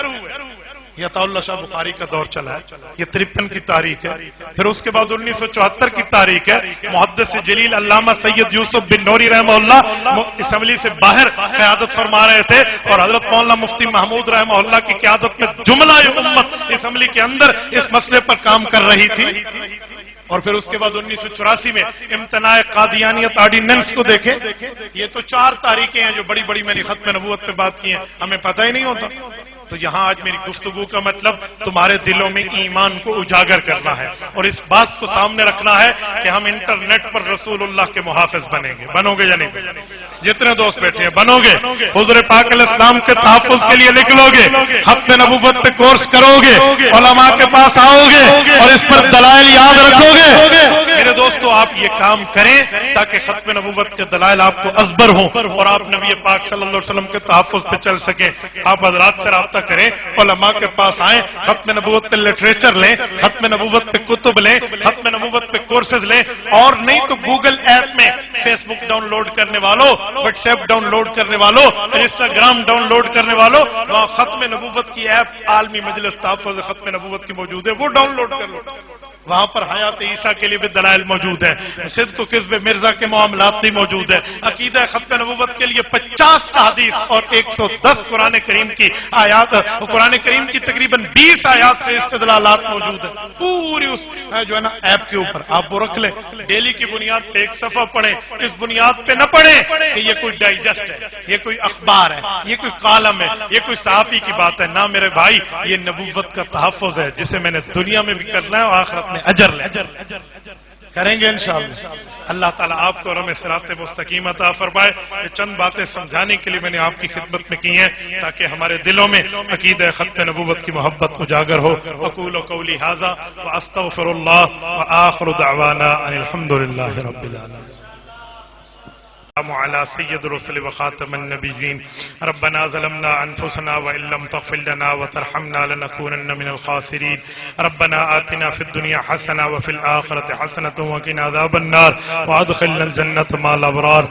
یہ عطا اللہ شاہ بخاری کا دور چلا ہے، یہ 53 کی تاریخ ہے۔ پھر اس کے بعد 1974 کی تاریخ ہے، محدث جلیل علامہ سید یوسف بن نوری رحمہ اللہ اسمبلی سے باہر قیادت فرما رہے تھے اور حضرت مولانا مفتی محمود رحمہ اللہ کی قیادت میں جملہ امت اسمبلی کے اندر اس مسئلے پر کام کر رہی تھی۔ اور پھر اس کے بعد 1984 میں امتناع قادیانیت آرڈیننس کو دیکھیں، یہ تو 4 تاریخیں ہیں جو بڑی بڑی میں نے ختم نبوت پہ بات کی ہیں، ہمیں پتہ ہی نہیں ہوتا۔ تو یہاں آج میری گفتگو کا مطلب تمہارے دلوں میں ایمان کو اجاگر کرنا ہے اور اس بات کو سامنے رکھنا ہے کہ ہم انٹرنیٹ پر رسول اللہ کے محافظ بنیں گے۔ بنو گے یا نہیں؟ جتنے دوست بیٹھے ہیں بنو گے، حضور پاک علیہ السلام کے تحفظ کے لیے لکھ لو گے، ختم نبوت پہ کورس کرو گے، علماء کے پاس آؤ گے اور اس پر دلائل یاد رکھو گے۔ میرے دوستو آپ یہ کام کریں تاکہ ختم نبوت کے دلائل آپ کو ازبر ہوں اور آپ نبی پاک صلی اللہ علیہ وسلم کے تحفظ پہ چل سکیں۔ آپ حضرات سے رابطہ کریں، علماء کے پاس آئیں، ختم نبوت پہ لٹریچر لیں، ختم نبوت پہ کتب لیں، ختم نبوت پہ کورسز لیں، اور نہیں تو گوگل ایپ میں فیس بک ڈاؤن لوڈ کرنے والوں، واٹس ایپ ڈاؤن لوڈ کرنے والوں، انسٹاگرام ڈاؤن لوڈ کرنے والوں، وہاں ختم نبوت کی ایپ عالمی مجلس تحفظ ختم نبوت کی موجود ہے، وہ ڈاؤن لوڈ کر لو۔ وہاں پر حیات عیسیٰ کے لیے بھی دلائل موجود ہیں، صدق و کذب مرزا کے معاملات بھی موجود ہیں، عقیدہ ختم نبوت کے لیے 50 احادیث اور 110 قرآن کریم کی آیات، قرآن کریم کی تقریباً 20 آیات سے استدلالات موجود ہیں پوری اس جو ہے نا ایپ کے اوپر۔ آپ وہ رکھ لیں، ڈیلی کی بنیاد پہ 1 صفحہ پڑھیں، اس بنیاد پہ نہ پڑھیں کہ یہ کوئی ڈائجسٹ ہے، یہ کوئی اخبار ہے، یہ کوئی کالم ہے، یہ کوئی صحافی کی بات ہے۔ نہ میرے بھائی، یہ نبوت کا تحفظ ہے جسے میں نے دنیا میں بھی کرنا ہے اور آخرت میں اجر لے کریں گے انشاءاللہ۔ اللہ تعالیٰ آپ کو اور ہمیں صراط مستقیم عطا فرمائے۔ یہ چند باتیں سمجھانے کے لیے میں نے آپ کی خدمت میں کی ہیں تاکہ ہمارے دلوں میں عقیدہ ختم نبوت کی محبت اجاگر ہو۔ اقول قولی ھذا واستغفر اللہ وآخر دعوانا ان الحمد للہ رب العالمین۔ على سيد الرسل وخاتم النبيين ربنا ظلمنا أنفسنا وإن لم تغفر لنا وترحمنا لنكونن من الخاسرين ربنا آتنا في الدنيا حسنة وفي الآخرة حسنة وقنا عذاب النار وأدخلنا الجنة مع الأبرار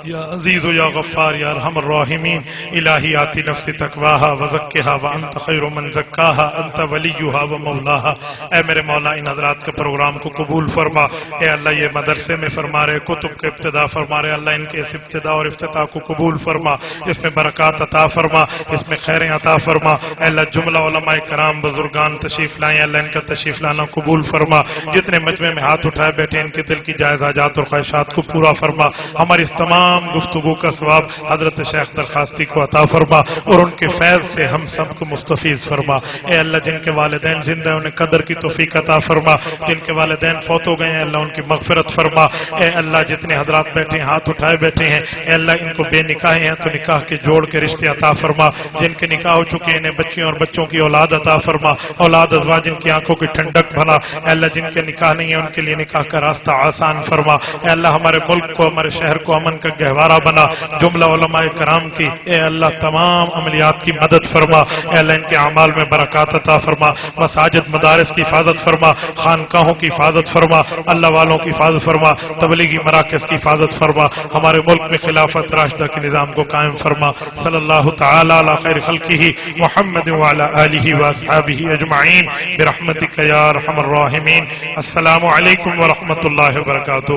یا عزیز و یا غفار یا ارحم الراحمین الہی آتی نفس تقواہا وزکہا وانت خیر من زکاہا انت ولیہا و مولاہا۔ اے میرے مولا ان حضرات کے پروگرام کو قبول فرما۔ اے اللہ یہ مدرسے میں فرما رہے کتب کے ابتدا فرما رہے، اللہ ان کے اس ابتدا اور افتتاح کو قبول فرما، اس میں برکات عطا فرما، اس میں خیریں عطا فرما۔ اے اللہ جملہ علماء کرام بزرگان تشریف لائیں، اللہ ان کا تشریف لانا قبول فرما۔ جتنے مجمع میں ہاتھ اٹھائے بیٹھے ان کے دل کی جائز حاجات اور خواہشات کو پورا فرما۔ ہماری اس تمام گفتگو کا ثواب حضرت شیخ درخواستی کو عطا فرما اور ان کے فیض سے ہم سب کو مستفیض فرما۔ اے اللہ جن کے والدین زندہ ہیں انہیں قدر کی توفیق عطا فرما، جن کے والدین فوت ہو گئے ہیں اللہ ان کی مغفرت فرما۔ اے اللہ جتنے حضرات بیٹھے ہیں ہاتھ اٹھائے بیٹھے ہیں، اے اللہ ان کو بے نکاح ہیں تو نکاح کے جوڑ کے رشتے عطا فرما، جن کے نکاح ہو چکے ہیں انہیں بچیوں اور بچوں کی اولاد عطا فرما، اولاد ازواج جن کی آنکھوں کی ٹھنڈک بنا۔ اے اللہ جن کے نکاح نہیں ہے ان کے لیے نکاح کا راستہ آسان فرما۔ اے اللہ ہمارے ملک کو ہمارے شہر کو امن کا گہوارہ بنا، جملہ علماء کرام کی اے اللہ تمام عملیات کی مدد فرما۔ اے اللہ ان کے اعمال میں برکات عطا فرما، مساجد مدارس کی حفاظت فرما، خانقاہوں کی حفاظت فرما، اللہ والوں کی حفاظت فرما، تبلیغی مراکز کی حفاظت فرما، ہمارے ملک میں خلافت راشدہ کے نظام کو قائم فرما۔ صلی اللہ تعالی علی خیر خلقہ محمد وعلی آلہ واصحابہ اجمعین برحمتک یا ارحم الراحمین۔ السلام علیکم ورحمۃ اللہ وبرکاتہ۔